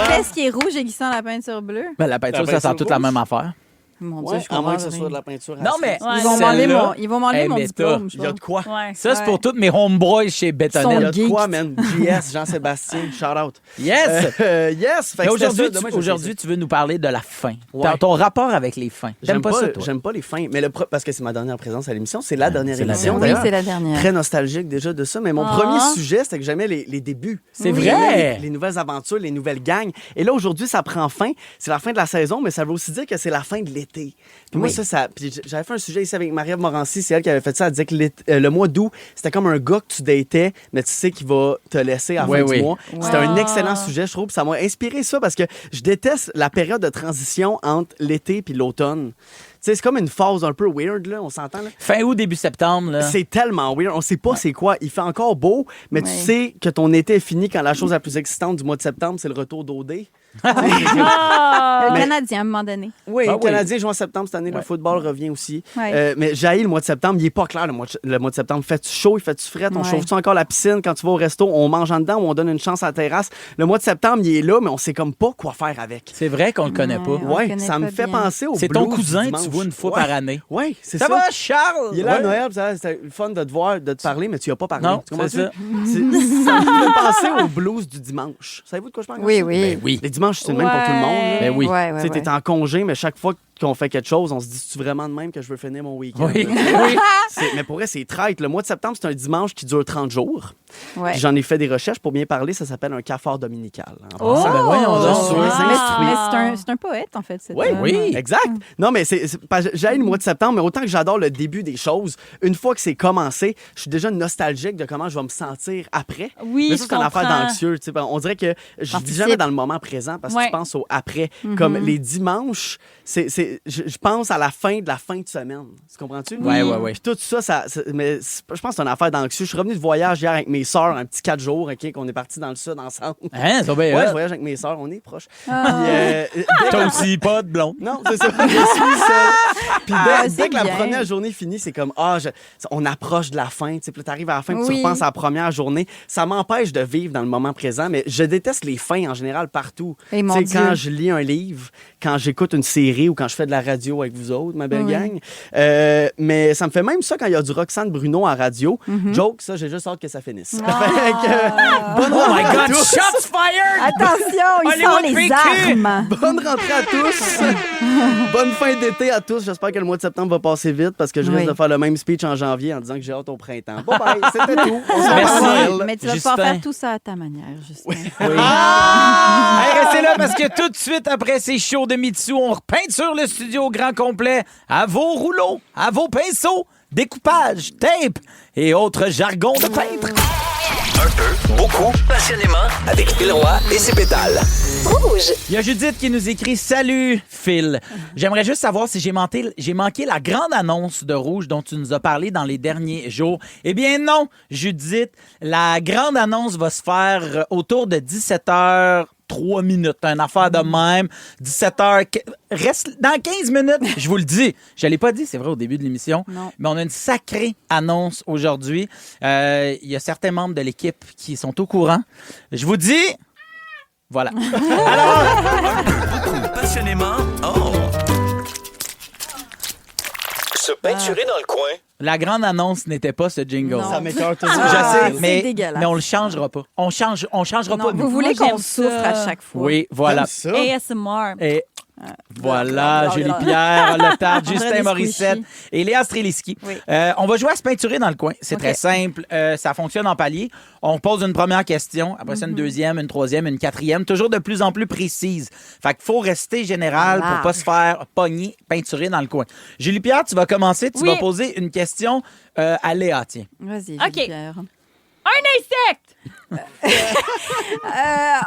Qu'est-ce qui est rouge et qui sent la peinture bleue? Ben, la peinture, La ça sent peinture toute la rouge. même affaire. Mon Dieu, Ouais, je à moins comprends que ce rien. soit de la peinture à Non, mais Ouais. Ils vont m'enlever celle-là, mon mais diplôme, je Il y a de pense. quoi? Ouais. ça, c'est Ouais. pour tous mes homeboys chez Il y Betonnel. a de geeks. quoi, man? JS, Jean-Sébastien, shout-out. Yes! Yes! Fait Mais que c'était aujourd'hui, ça. Demain, je vais aujourd'hui, tu veux nous parler de la fin. Ouais. Ton rapport avec les fins. J'aime pas ça, toi. J'aime pas les fins. Mais parce que c'est ma dernière présence à l'émission. C'est la dernière c'est la émission. dernière. Oui, d'ailleurs. c'est la dernière. Très nostalgique déjà de ça. Mais mon Ah. premier sujet, c'était que j'aimais les débuts. C'est Oui. vrai? J'aimais Les nouvelles aventures, les nouvelles gangs. Et là, aujourd'hui, ça prend fin. C'est la fin de la saison, mais ça veut aussi dire que c'est la fin de l'été. Puis moi, Oui. puis j'avais fait un sujet ici avec Marie-Ève Morancy. C'est elle qui avait fait ça. Elle disait que le mois d'août, c'était comme un gars que tu datais, mais tu sais qu'il va te laisser à la Oui, fin oui. du mois. C'était un Ah. excellent sujet, je trouve. Puis ça m'a inspiré ça parce que je déteste la période de transition entre l'été puis l'automne. Tu sais, c'est comme une phase un peu weird, là. On s'entend, là? Fin août, début septembre, là. C'est tellement weird. On sait pas c'est quoi. Il fait encore beau, mais tu Ouais. sais que ton été est fini quand la chose la plus excitante du mois de septembre, c'est le retour d'OD. Le Mais- Canadien, à un moment donné. Oui, Ah le oui. Canadien joue en septembre cette année. Le Ouais. football revient aussi. Ouais. Mais j'haïs le mois de septembre. Il n'est pas clair, le mois de septembre. Fais-tu chaud? Il fait-tu fret? On Ouais. chauffe-tu encore la piscine? Quand tu vas au resto, on mange en dedans ou on donne une chance à la terrasse? Le mois de septembre, il est là, mais on sait comme pas quoi faire avec. C'est vrai qu'on le connaît Ouais. pas. On le Ouais, connaît ça me pas fait bien. penser au C'est blues ton cousin du que tu dimanche. vois une fois Ouais. par année. Oui, c'est Ça ça. va, Charles? Il est là à Ouais. Noël, c'était le fun de te voir, de te parler, mais tu n'as pas parlé. Non, Tu comprends-tu? c'est ça. Ça me fait penser au blues du dimanche. Savez-vous de quoi je parle? Oui, ça? oui. Ben oui. Les dimanches, c'est le même pour tout le monde. là. Ben oui. Ouais, Tu ouais, sais, ouais. t'es en congé, mais chaque fois qu'on fait quelque chose, on se dit, c'est vraiment de même que je veux finir mon week-end. Oui. oui. Mais pour vrai, c'est traite. Le mois de septembre, c'est un dimanche qui dure 30 jours. Ouais. Puis J'en ai fait des recherches pour bien parler. Ça s'appelle un cafard dominical. En Oh! passant. ben voyons donc. Je suis instruit. Mais c'est un poète, en fait. cet Oui, homme. oui. Exact. Non, mais j'ai le mois de septembre, mais autant que j'adore le début des choses, une fois que c'est commencé, je suis déjà nostalgique de comment je vais me sentir après. Oui, mais ça, je c'est une affaire comprends. d'anxieux. Tu sais. On dirait que je vis Participe. jamais dans le moment présent parce que Ouais. tu penses au après. Comme les dimanches, je pense à la fin de semaine. Tu comprends-tu? Ouais, ouais, ouais. Puis tout ça, mais je pense que c'est une affaire d'anxieux. Je suis revenu de voyage hier avec mes sœurs, un petit 4 jours, OK, qu'on est partis dans le sud ensemble. Hein, ça va bien. Ouais, je voyage avec mes sœurs, on est proches. Ah. Puis, Toi aussi, pas de blond. non, c'est ça. Je suis seul. Puis Ah, dès c'est que la bien. première journée finit, c'est comme, on approche de la fin. Tu sais, puis tu arrives à la fin, puis tu Oui. repenses à la première journée. Ça m'empêche de vivre dans le moment présent, mais je déteste les fins en général partout. Eh, mon Tu sais, quand Dieu. je lis un livre, quand j'écoute une série ou quand je fais de la radio avec vous autres, ma belle Oui. gang. Mais ça me fait même ça quand il y a du Roxane Bruno à radio. Mm-hmm. Joke, ça, j'ai juste hâte que ça finisse. Ah. Fait que, bonne Oh my rentrée à God, tous. shots fired! Attention, il Hollywood sort les PQ. armes. Bonne rentrée à tous. Bonne fin d'été à tous. J'espère que le mois de septembre va passer vite parce que je risque Oui. de faire le même speech en janvier en disant que j'ai hâte au printemps. Bye bye, c'était tout. On se revoit Merci. à Noël. Mais tu vas Justin. pouvoir faire tout ça à ta manière, Justin. Hey, restez là parce que tout de suite après ces shows de Mitsu, on repeinture le studio au grand complet à vos rouleaux, à vos pinceaux, découpage, tape et autres jargons de peintre. Un peu, beaucoup, passionnément, avec Phil Roy et ses pétales. Rouge. Il y a Judith qui nous écrit « Salut, Phil. J'aimerais juste savoir si j'ai manqué la grande annonce de Rouge dont tu nous as parlé dans les derniers jours. » Eh bien non, Judith. La grande annonce va se faire autour de 17h. 3 minutes, une affaire de même. 17h, reste dans 15 minutes, je vous le dis. Je ne l'ai pas dit, c'est vrai, au début de l'émission. Non. Mais on a une sacrée annonce aujourd'hui. Il y a certains membres de l'équipe qui sont au courant. Je vous dis, voilà. Passionnément, Se peinturer dans le coin. La grande annonce n'était pas ce jingle. Non. Ça m'écoeure toujours. Je Ah, sais, c'est mais dégueulasse. on le changera pas. On changera Non, pas. vous nous. voulez Moi, qu'on j'aime souffre ça. à chaque fois. Oui, voilà. Ça. ASMR. Et voilà, Julie Pierre, Letard, Justin André Morissette Descouchy. et Léa Streliski. Oui. On va jouer à se peinturer dans le coin. C'est OK. très simple. Ça fonctionne en palier. On pose une première question, après ça une deuxième, une troisième, une quatrième, toujours de plus en plus précise. Fait qu'il faut rester général Large. pour pas se faire pogner, peinturer dans le coin. Julie Pierre, tu vas commencer. Tu Oui. vas poser une question à Léa, tiens. Vas-y, OK. Julie-Pierre. Un insecte!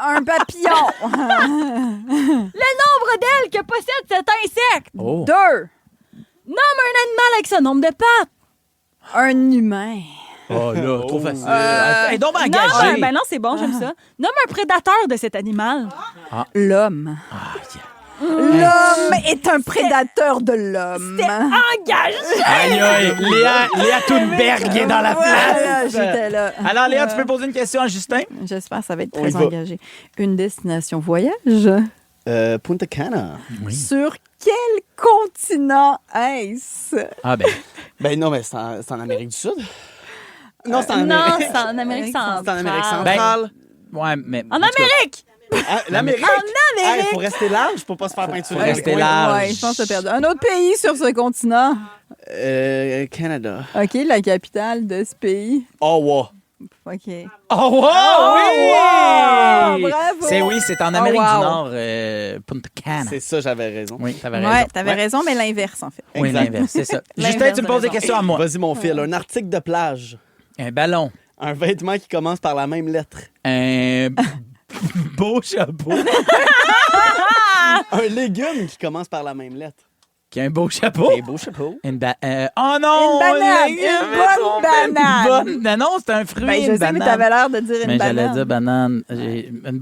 Un papillon. Le nombre d'ailes que possède cet insecte! Oh. 2. Nomme un animal avec ce nombre de pattes! Un humain. Oh là, trop facile. Hey, donc Non, engagé. ben non, c'est bon, j'aime ça. Nomme un prédateur de cet animal. L'homme. Ah, yeah. L'homme est un prédateur de l'homme. Engage! Aïe, aïe, Léa Thunberg est dans la Voilà, place. j'étais là. Alors, Léa, tu peux poser une question à Justin? J'espère que ça va être On y très va. engagé. Une destination voyage. Punta Cana. Sur quel continent est-ce? Ah ben, Ben non, mais c'est en Amérique du Sud. Non, c'est en Non, Amérique. c'est en Amérique C'est en Amérique centrale. centrale. ouais, mais... En Amérique! L'Amérique. En Amérique. Il faut rester large pour pas se faire peinturer. Faut rester Oui. large. Ouais, je pense que t'as perdu. Un autre pays sur ce continent. Canada. OK, la capitale de ce pays. Ottawa. OK. Oh, wow, wow! oui! Bravo! C'est en Amérique wow. du Nord, Punta Cana. C'est ça, j'avais raison. Oui, t'avais raison. Ouais, t'avais Ouais. raison, mais l'inverse, en fait. Oui, Exact. l'inverse, c'est ça. L'inverse Justin, tu me de poses des raison. questions à moi. Vas-y, mon fil. Un article de plage. Un ballon. Un vêtement qui commence par la même lettre. Un beau chapeau. Un légume qui commence par la même lettre. Qui a un beau chapeau. Un beau chapeau. Oh non! Une banane! Une Une bonne banane! Ben non, c'est un fruit, Ben, je une sais, banane. mais t'avais l'air de dire une Mais banane. j'allais dire banane. J'ai une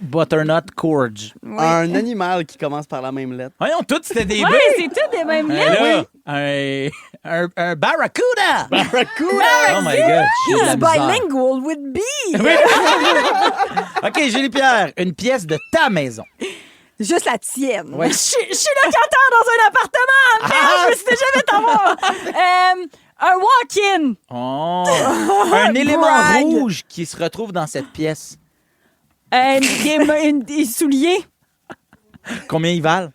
butternut courge. Oui. Un animal qui commence par la même lettre. Voyons, toutes c'était des Ouais, baies. c'est tout des mêmes Là, lettres. un barracuda! Barracuda! Oh my God, j'ai de la He's misère. bilingual with B! OK, Julie-Pierre, une pièce de ta maison. Juste la tienne. Ouais. Je suis locataire dans un appartement! Merde, je me suis déjà fait avoir! Un walk-in! Oh! Un élément Brag. rouge qui se retrouve dans cette pièce. Des souliers. Combien ils valent?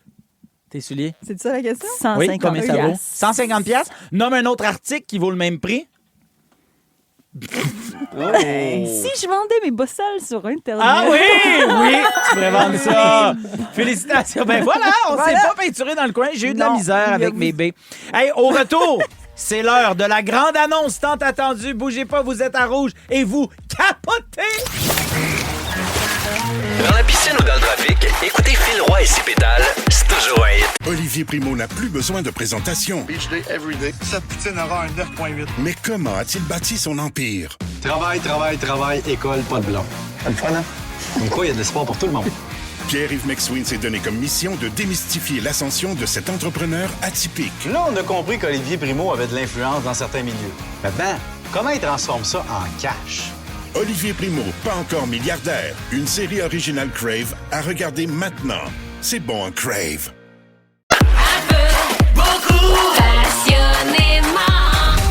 Tes souliers? C'est ça la question? 150 Oui, combien ça vaut? piastres. 150 piastres. Nomme un autre article qui vaut le même prix. Si je vendais mes bossales sur Internet. Ah oui, oui, tu pourrais vendre ça. Félicitations. Ben voilà, on Voilà. s'est pas peinturé dans le coin. J'ai eu de la Non, misère il y a avec vous. mes baies. Hey, au retour, c'est l'heure de la grande annonce tant attendue. Bougez pas, vous êtes à rouge et vous capotez. Dans la piscine ou dans le trafic, écoutez Phil Roy et ses pétales, c'est toujours un hit. Olivier Primo n'a plus besoin de présentation. Beach day, everyday. Cette poutine aura un 9.8. Mais comment a-t-il bâti son empire? Travail, école, pas de blanc. C'est le fun, hein? Comme quoi, il y a de l'espoir pour tout le monde. Pierre-Yves McSween s'est donné comme mission de démystifier l'ascension de cet entrepreneur atypique. Là, on a compris qu'Olivier Primo avait de l'influence dans certains milieux. Maintenant, comment il transforme ça en cash? Olivier Primo, pas encore milliardaire. Une série originale Crave à regarder maintenant. C'est bon, Crave.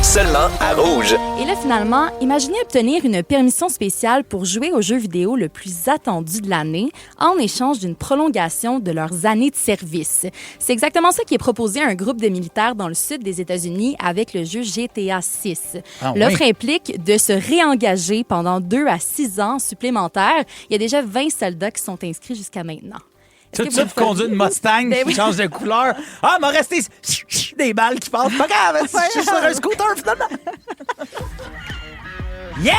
Seulement à Rouge. Et là, finalement, imaginez obtenir une permission spéciale pour jouer au jeu vidéo le plus attendu de l'année en échange d'une prolongation de leurs années de service. C'est exactement ça qui est proposé à un groupe de militaires dans le sud des États-Unis avec le jeu GTA 6. Ah L'offre oui. implique de se réengager pendant 2 à 6 ans supplémentaires. Il y a déjà 20 soldats qui sont inscrits jusqu'à maintenant. Est-ce Tout que ça, vous tu conduis une Mustang Ben qui oui. change de couleur. Ah, m'a resté des balles qui passent. Pas grave, je suis sur un scooter finalement. Yeah!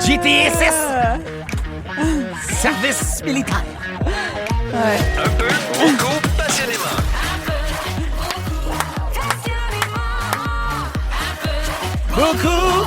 GTA 6! Service militaire. Un peu, beaucoup, passionnément. Beaucoup!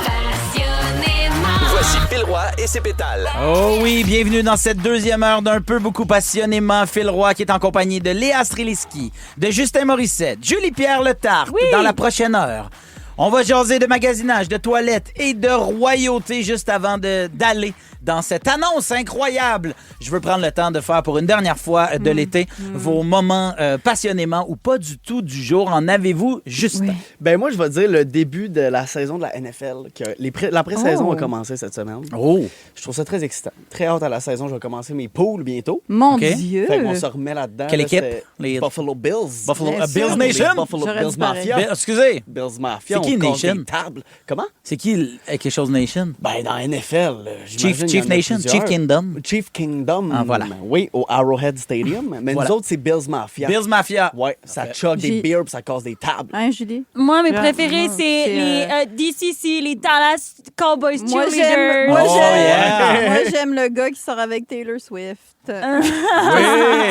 Voici Phil Roy et ses pétales. Oh oui, bienvenue dans cette deuxième heure d'un peu beaucoup passionnément. Phil Roy qui est en compagnie de Léa Streliski, de Justin Morissette, Julie-Pierre Letarte. Dans la prochaine heure, on va jaser de magasinage, de toilettes et de royauté juste avant d'aller dans cette annonce incroyable. Je veux prendre le temps de faire pour une dernière fois de l'été vos moments passionnément ou pas du tout du jour. En avez-vous, Justin? Ben moi, je vais dire le début de la saison de la NFL. Que la pré-saison a commencé cette semaine. Oh! Je trouve ça très excitant. Très hâte à la saison. Je vais commencer mes poules bientôt. Mon OK. Dieu! Fait qu'on se remet là-dedans. Quelle là, équipe? c'est Les- Buffalo Bills. Buffalo, Bien Bills sûr. Nation? Buffalo J'aurais Bills dit pareil. Mafia. Excusez, Bills Mafia. C'est qui on compte Nation? des tables. Comment? c'est qui quelque chose Nation? Ben, dans NFL. j'imagine qu'il y Chief en a Nation? plusieurs. Chief Kingdom? Chief Kingdom. Ah, voilà. Oui, au Arrowhead Stadium. Mais Voilà. nous autres, c'est Bills Mafia. Bills Mafia. Ouais, ça Parfait. choque des J'ai- beers puis ça casse des tables. Hein, Julie? Moi, mes Ah, préférés, non, c'est c'est, les DCC, les Dallas Cowboys Moi, Cheerleaders. j'aime Oh, yeah. moi, j'aime le gars qui sort avec Taylor Swift. Oui!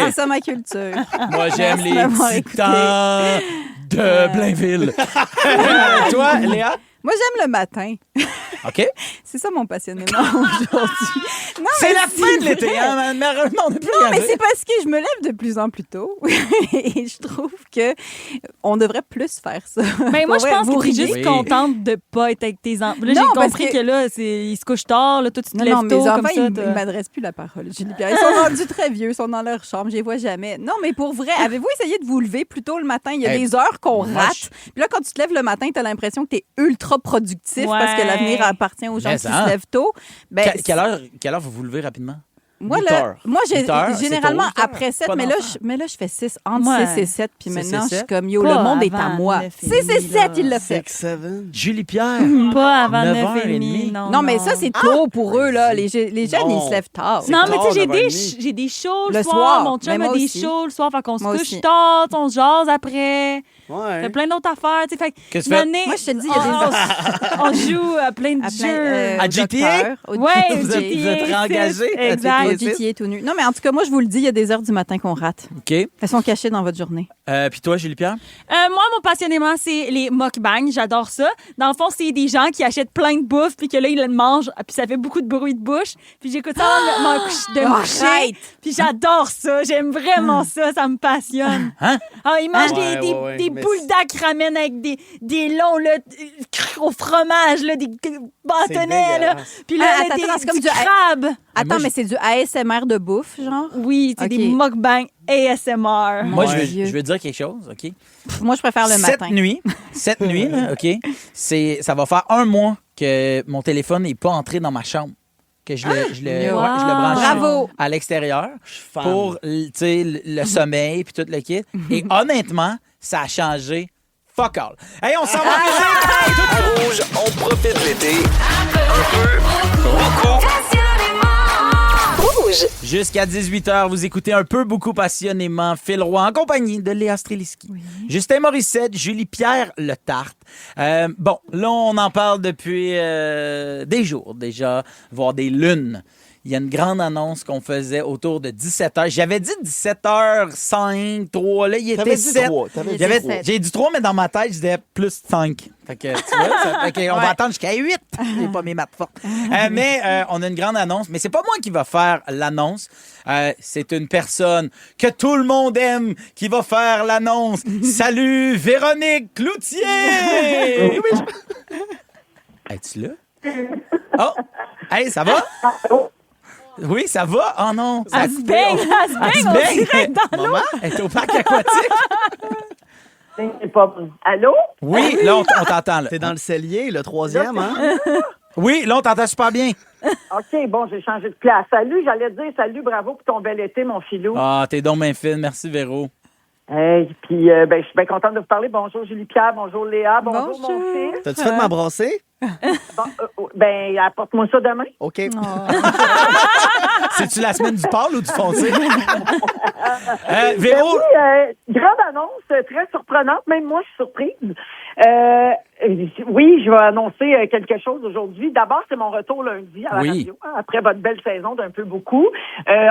C'est ça ma culture. Moi, j'aime Merci les d'avoir Titans de Blainville. Toi, Léa? Moi, j'aime le matin. OK. C'est ça mon passionnément aujourd'hui. Non, C'est mais la fin de l'été, vrai. hein? Malheureusement, on n'a plus Non, rien mais dire. c'est parce que je me lève de plus en plus tôt et je trouve que on devrait plus faire ça. Ben, moi, je Pour pense vrai, que t'es vous juste riez. contente de pas être avec tes enfants. Là, Non, j'ai parce compris que- que là, ils se couchent tard, là, toi, tu te Non, lèves non, mes tôt enfants, comme ça. ils ne m'adressent plus la parole, Julie Pierre. Ils sont rendus très vieux, ils sont dans leur chambre, je les vois jamais. Non, mais pour vrai, avez-vous essayé de vous lever plus tôt le matin? Il y a Hey, des heures qu'on moi, rate. Puis là, quand tu te lèves le matin, tu as l'impression que tu es ultra productif parce que Ouais. l'avenir appartient aux gens Mais qui ça. se lèvent tôt. Ben, Quelle heure vous vous levez rapidement? Moi, 8 là, heures. moi 8 heures, c'est généralement, tôt, 8 heures. après 7, Pas mais là, d'enfant. je fais 6, entre Ouais. 6 et 7, puis 6 maintenant, et je suis 7? comme, yo, Pas le monde est à avant moi. 9 et 6 et demi, 7, il l'a 6, fait. 7. Julie Pierre. Pas avant 9h30. 9h30. Non, mais ça, c'est tôt pour eux, là. Les jeunes, Non. ils se lèvent tard. Non, mais tu sais, tard, 9h30. j'ai des shows Le le soir. soir. Mon Mais chum moi a des aussi. shows le soir. Fait qu'on se Moi couche aussi. tard, on se jase après. Ouais. Fait plein d'autres affaires. Tu sais, fait Qu'est-ce que tu fais? une année, Moi, je te le dis, il y a on joue à plein de À plein, jeux. À GTA? docteur, au Ouais, Vous êtes GTA, réengagé? Exact. au GTA tout nu. Non, mais en tout cas, moi, je vous le dis, il y a des heures du matin qu'on rate. OK. Elles sont cachées dans votre journée. Puis toi, Julie-Pierre? Moi, mon passionnément, c'est les mukbangs. J'adore ça. Dans le fond, c'est des gens qui achètent plein de bouffe puis que là, ils le mangent puis ça fait beaucoup de bruit de bouche. Puis j'écoute ça avant de me coucher. Puis j'adore ça. J'aime vraiment ça. Ça me passionne. Hein? Ah, ils mangent des boules d'ac ramen avec des longs là, au fromage, là, des bâtonnets. Là. Puis là, attends, c'est comme du crabe. Attends, mais c'est du ASMR de bouffe, genre? Oui, c'est OK. des mukbangs ASMR. Moi, Mon je Dieu. veux dire quelque chose, OK? Moi, je préfère le matin. Cette nuit, là, OK? Ça va faire 1 mois que mon téléphone n'est pas entré dans ma chambre. Que je le branche Bravo. à l'extérieur pour tu sais, le sommeil puis tout le kit. Et honnêtement, ça a changé fuck all. Hey, on s'en va en musique! À Rouge, on profite de l'été. Un peu, beaucoup. Rouge. Jusqu'à 18h, vous écoutez un peu beaucoup passionnément Phil Roy en compagnie de Léa Streliski. Justin Morissette, Julie-Pierre Le Tarte. Bon, là, on en parle depuis des jours déjà, voire des lunes. Il y a une grande annonce qu'on faisait autour de 17h. J'avais dit 17h05, 3. Là, il était 7. J'ai dit 3, mais dans ma tête, je disais plus 5. Fait que, tu vois, on va attendre jusqu'à 8. J'ai pas mes maths fortes. Mais on a une grande annonce. Mais c'est pas moi qui va faire l'annonce. C'est une personne que tout le monde aime qui va faire l'annonce. Salut, Véronique Cloutier! Es-tu là? Oh! Hey, ça va? Oui, ça va? Oh non! Elle se baigne, on dirait dans l'eau. Elle est au parc aquatique? Allô? Oui, là, on t'entend. T'es dans le cellier, le 3e, hein? Oui, là, on t'entend super bien. OK, bon, j'ai changé de place. Salut, j'allais te dire salut, bravo pour ton bel été, mon filou. Ah, t'es donc bien fine. Merci, Véro. Hey, puis, je suis bien contente de vous parler. Bonjour, Julie-Pierre. Bonjour, Léa. Bonjour, mon fils. T'as-tu fait de m'embrasser? Apporte-moi ça demain. OK. C'est-tu la semaine du pâle ou du foncé? Véro? Véro? Grande annonce, très surprenante. Même moi, je suis surprise. Oui, je vais annoncer quelque chose aujourd'hui. D'abord, c'est mon retour lundi à la radio, hein, après votre belle saison d'un peu beaucoup.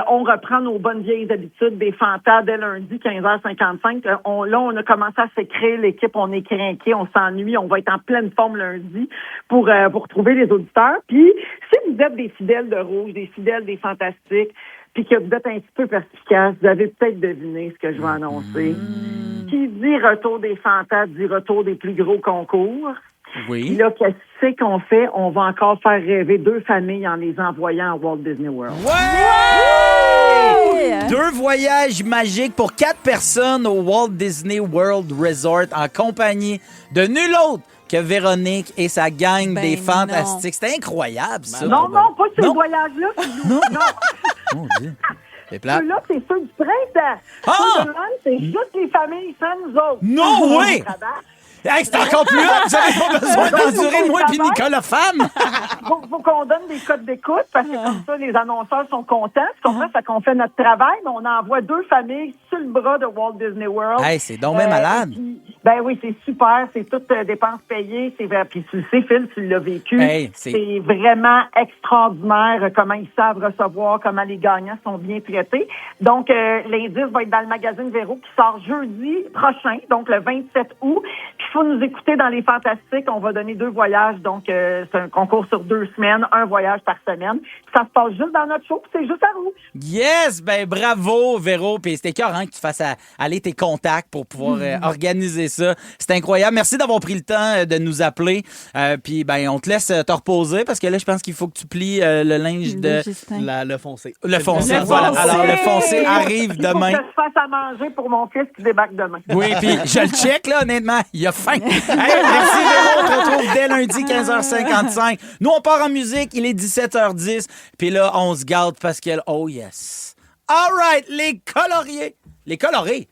On reprend nos bonnes vieilles habitudes des fantas dès lundi, 15h55. Là, on a commencé à s'écrire l'équipe, on est crinqué, on s'ennuie, on va être en pleine forme lundi pour retrouver les auditeurs. Puis, si vous êtes des fidèles de Rouge, des fidèles des Fantastiques, puis que vous êtes un petit peu perspicace, vous avez peut-être deviné ce que je vais annoncer. Qui dit retour des fantas dit retour des plus gros concours. Oui. Puis là, qu'est-ce qu'on fait? On va encore faire rêver 2 familles en les envoyant à Walt Disney World. Ouais! 2 voyages magiques pour 4 personnes au Walt Disney World Resort en compagnie de nul autre que Véronique et sa gang des Fantastiques. C'était incroyable, ça. Non, pas ces voyages-là. Non. Mon Dieu. C'est plat. Ceux-là, c'est ceux du printemps. Ah! Ceux-là, c'est juste les familles sans nous autres. Non, oui! Hey, c'est encore plus haut! Vous n'avez pas besoin d'endurer moi puis Nicolas Femme! Faut qu'on donne des codes d'écoute parce que comme ça, les annonceurs sont contents. Ça fait qu'on fait notre travail, mais on envoie 2 familles sur le bras de Walt Disney World. Hey, c'est donc même malade! Ben oui, c'est super. C'est toutes dépenses payées. C'est vrai. Puis tu le sais, Phil, tu l'as vécu. Hey, c'est vraiment extraordinaire comment ils savent recevoir, comment les gagnants sont bien traités. Donc, l'indice va être dans le magazine Véro qui sort jeudi prochain, donc le 27 août. Puis il faut nous écouter dans les Fantastiques. On va donner 2 voyages. Donc, c'est un concours sur 2 semaines, 1 voyage par semaine. Puis ça se passe juste dans notre show, puis c'est juste à Rouge. Yes! Ben bravo, Véro. Puis c'était écœurant que tu fasses aller tes contacts pour pouvoir organiser ça. C'est incroyable. Merci d'avoir pris le temps de nous appeler. Puis ben on te laisse te reposer parce que là, je pense qu'il faut que tu plies le linge de... Le foncé. Le foncé, voilà. Alors, le foncé arrive demain. Il faut que je fasse à manger pour mon fils qui débarque demain. Oui, puis je le check, là, honnêtement. Il a faim. Hey, merci, Véro. On te retrouve dès lundi, 15h55. Nous, on part en musique. Il est 17h10. Puis là, on se garde parce que... Oh, yes. All right, les coloriers. Les colorés.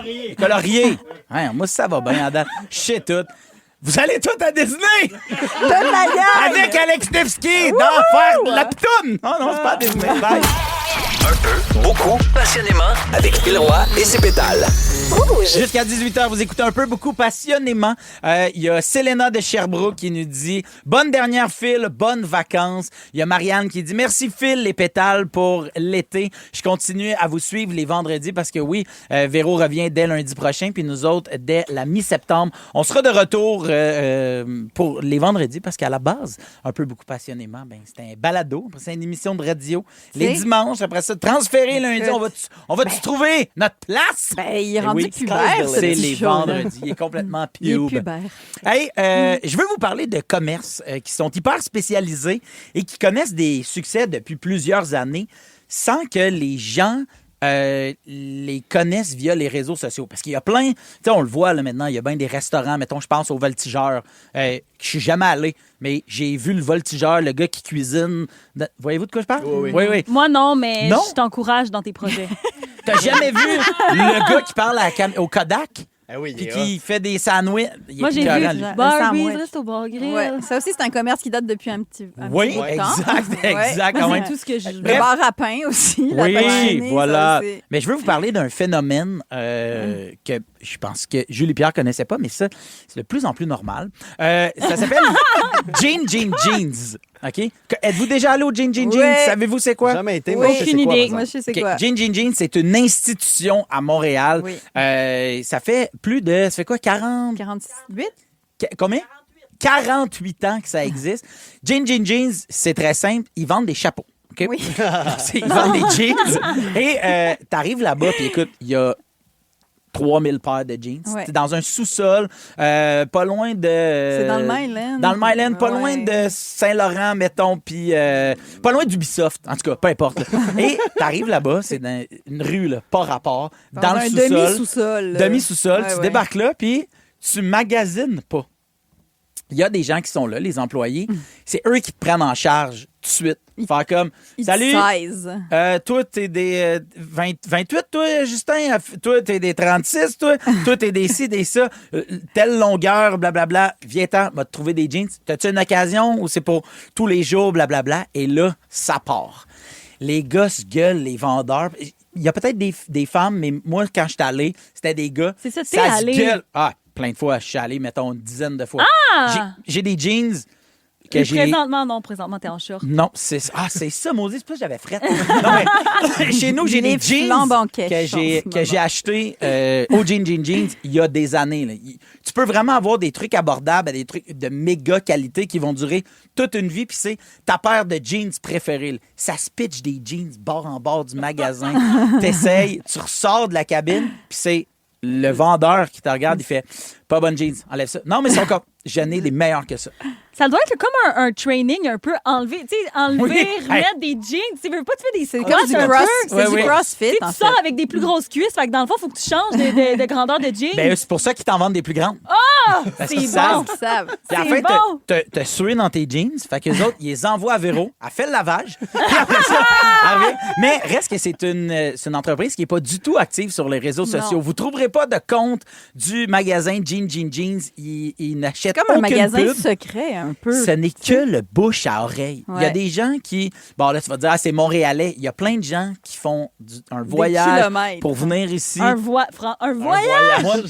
Les coloriers. Hein, moi, ça va bien à date. Je sais tout. Vous allez tous à Disney! Avec Alex Nevsky dans faire de la pitoune! Oh non, c'est pas à Disney. Bye. Un peu, beaucoup, passionnément, avec Phil Roy et ses pétales. Jusqu'à 18h, vous écoutez un peu beaucoup passionnément. Il y a Selena de Sherbrooke qui nous dit « Bonne dernière, Phil, bonnes vacances ». Il y a Marianne qui dit « Merci, Phil, les pétales pour l'été. Je continue à vous suivre les vendredis parce que oui, Véro revient dès lundi prochain, puis nous autres, dès la mi-septembre. On sera de retour pour les vendredis parce qu'à la base, un peu beaucoup passionnément, ben c'est un balado, après c'est une émission de radio. Les dimanches, après ça, transféré lundi, on va-tu trouver notre place? Ben, il est Ben rendu oui, pubère, ce c'est petit les show-là. vendredis. Il est complètement Il est pube. pubère. Hey, je veux vous parler de commerces qui sont hyper spécialisés et qui connaissent des succès depuis plusieurs années sans que les gens les connaissent via les réseaux sociaux. Parce qu'il y a plein, tu sais, on le voit là, maintenant, il y a bien des restaurants, mettons, je pense au Voltigeur, je suis jamais allé, mais j'ai vu le Voltigeur, le gars qui cuisine. Voyez-vous de quoi je parle? Oui. Moi, non, mais Non? je t'encourage dans tes projets. T'as jamais vu le gars qui parle au Kodak? Ah oui, Puis qui fait des sandwichs. Moi, j'ai vu Le Barbie's sandwich. Resto Bar Grill. Ouais. Ça aussi, c'est un commerce qui date depuis un petit bout de temps. Exact. Moi, quand c'est même. tout ce que je Le bar à pain aussi. la Oui, patinée, voilà. ça aussi. Mais je veux vous parler d'un phénomène que je pense que Julie Pierre connaissait pas, mais ça, c'est de plus en plus normal. Ça s'appelle Jeans. OK? Êtes-vous déjà allé au Jeans? Ouais. Savez-vous c'est quoi? Jamais été. Oui, mais je sais aucune quoi, idée. par Moi, exemple. je sais c'est OK. quoi. Jeans, c'est une institution à Montréal. Oui. Ça fait plus de... Ça fait quoi? 40... 48? Combien? 48 ans que ça existe. Jeans, c'est très simple. Ils vendent des chapeaux. OK? Oui. Ils vendent des jeans. Et t'arrives là-bas, puis écoute, il y a 3000 paires de jeans. Ouais. C'est dans un sous-sol, pas loin de... C'est dans le Myland. Dans le Myland, pas loin Ouais. de Saint-Laurent, mettons, puis pas loin d'Ubisoft. En tout cas, peu importe. Là. Et t'arrives là-bas, c'est dans une rue, là, pas rapport, dans le un sous-sol. demi-sous-sol. là. Demi-sous-sol, Ouais, tu ouais. débarques là, puis tu magasines pas. Il y a des gens qui sont là, les employés. C'est eux qui te prennent en charge tout de suite. Faire comme, Il salut, 16. toi, t'es des 28, toi, Justin. Toi, t'es des 36, toi. Toi, t'es des ci, des ça. Telle longueur, blablabla. Viens-t'en, va te trouver des jeans. T'as-tu une occasion ou c'est pour tous les jours, blablabla? Et là, ça part. Les gars se gueulent, les vendeurs. Il y a peut-être des femmes, mais moi, quand je suis allé, c'était des gars. C'est ça, t'es se allé. gueule. Ah, plein de fois, je suis allé, mettons, une dizaine de fois. Ah! J'ai des jeans que Et j'ai... présentement, t'es en short. Non, c'est ça, maudit, c'est pas que j'avais fret. Non, mais chez nous, j'ai Les des jeans flambes en que cache, j'ai en ce moment. achetés au Jeans il y a des années. Là. Tu peux vraiment avoir des trucs abordables, des trucs de méga qualité qui vont durer toute une vie, puis c'est ta paire de jeans préférée. Là. Ça se pitch des jeans bord en bord du magasin. T'essayes, tu ressors de la cabine, puis c'est le vendeur qui te regarde, il fait « Pas bonne jeans, enlève ça. » Non, mais ils sont comme « J'en ai des meilleurs que ça. » Ça doit être comme un training un peu enlever, tu sais, enlever, Oui. remettre des jeans. Tu veux pas te faire des C'est squats comme du un cross, peu. c'est Ouais, du ouais. crossfit, Tu en sais, tu fait. sors avec des plus grosses cuisses, fait que dans le fond, il faut que tu changes de grandeur de jeans. Ben, c'est pour ça qu'ils t'en vendent des plus grandes. Parce c'est qu'ils bon. savent. Ils savent. Puis à la C'est fin, bon. t'as sué dans tes jeans. Fait qu'eux autres, ils les envoient à Véro. Elle fait le lavage. Puis après ça, elle revient. Mais reste que c'est une entreprise qui n'est pas du tout active sur les réseaux sociaux. Non. Vous ne trouverez pas de compte du magasin Jeans. Ils n'achètent C'est comme un aucune magasin pub. secret, un peu. Ce n'est que le bouche à oreille. Il y a Ouais. des gens qui... Bon, là, tu vas te dire, c'est montréalais. Il y a plein de gens qui font un voyage kilomètres. pour venir ici. Un voyage.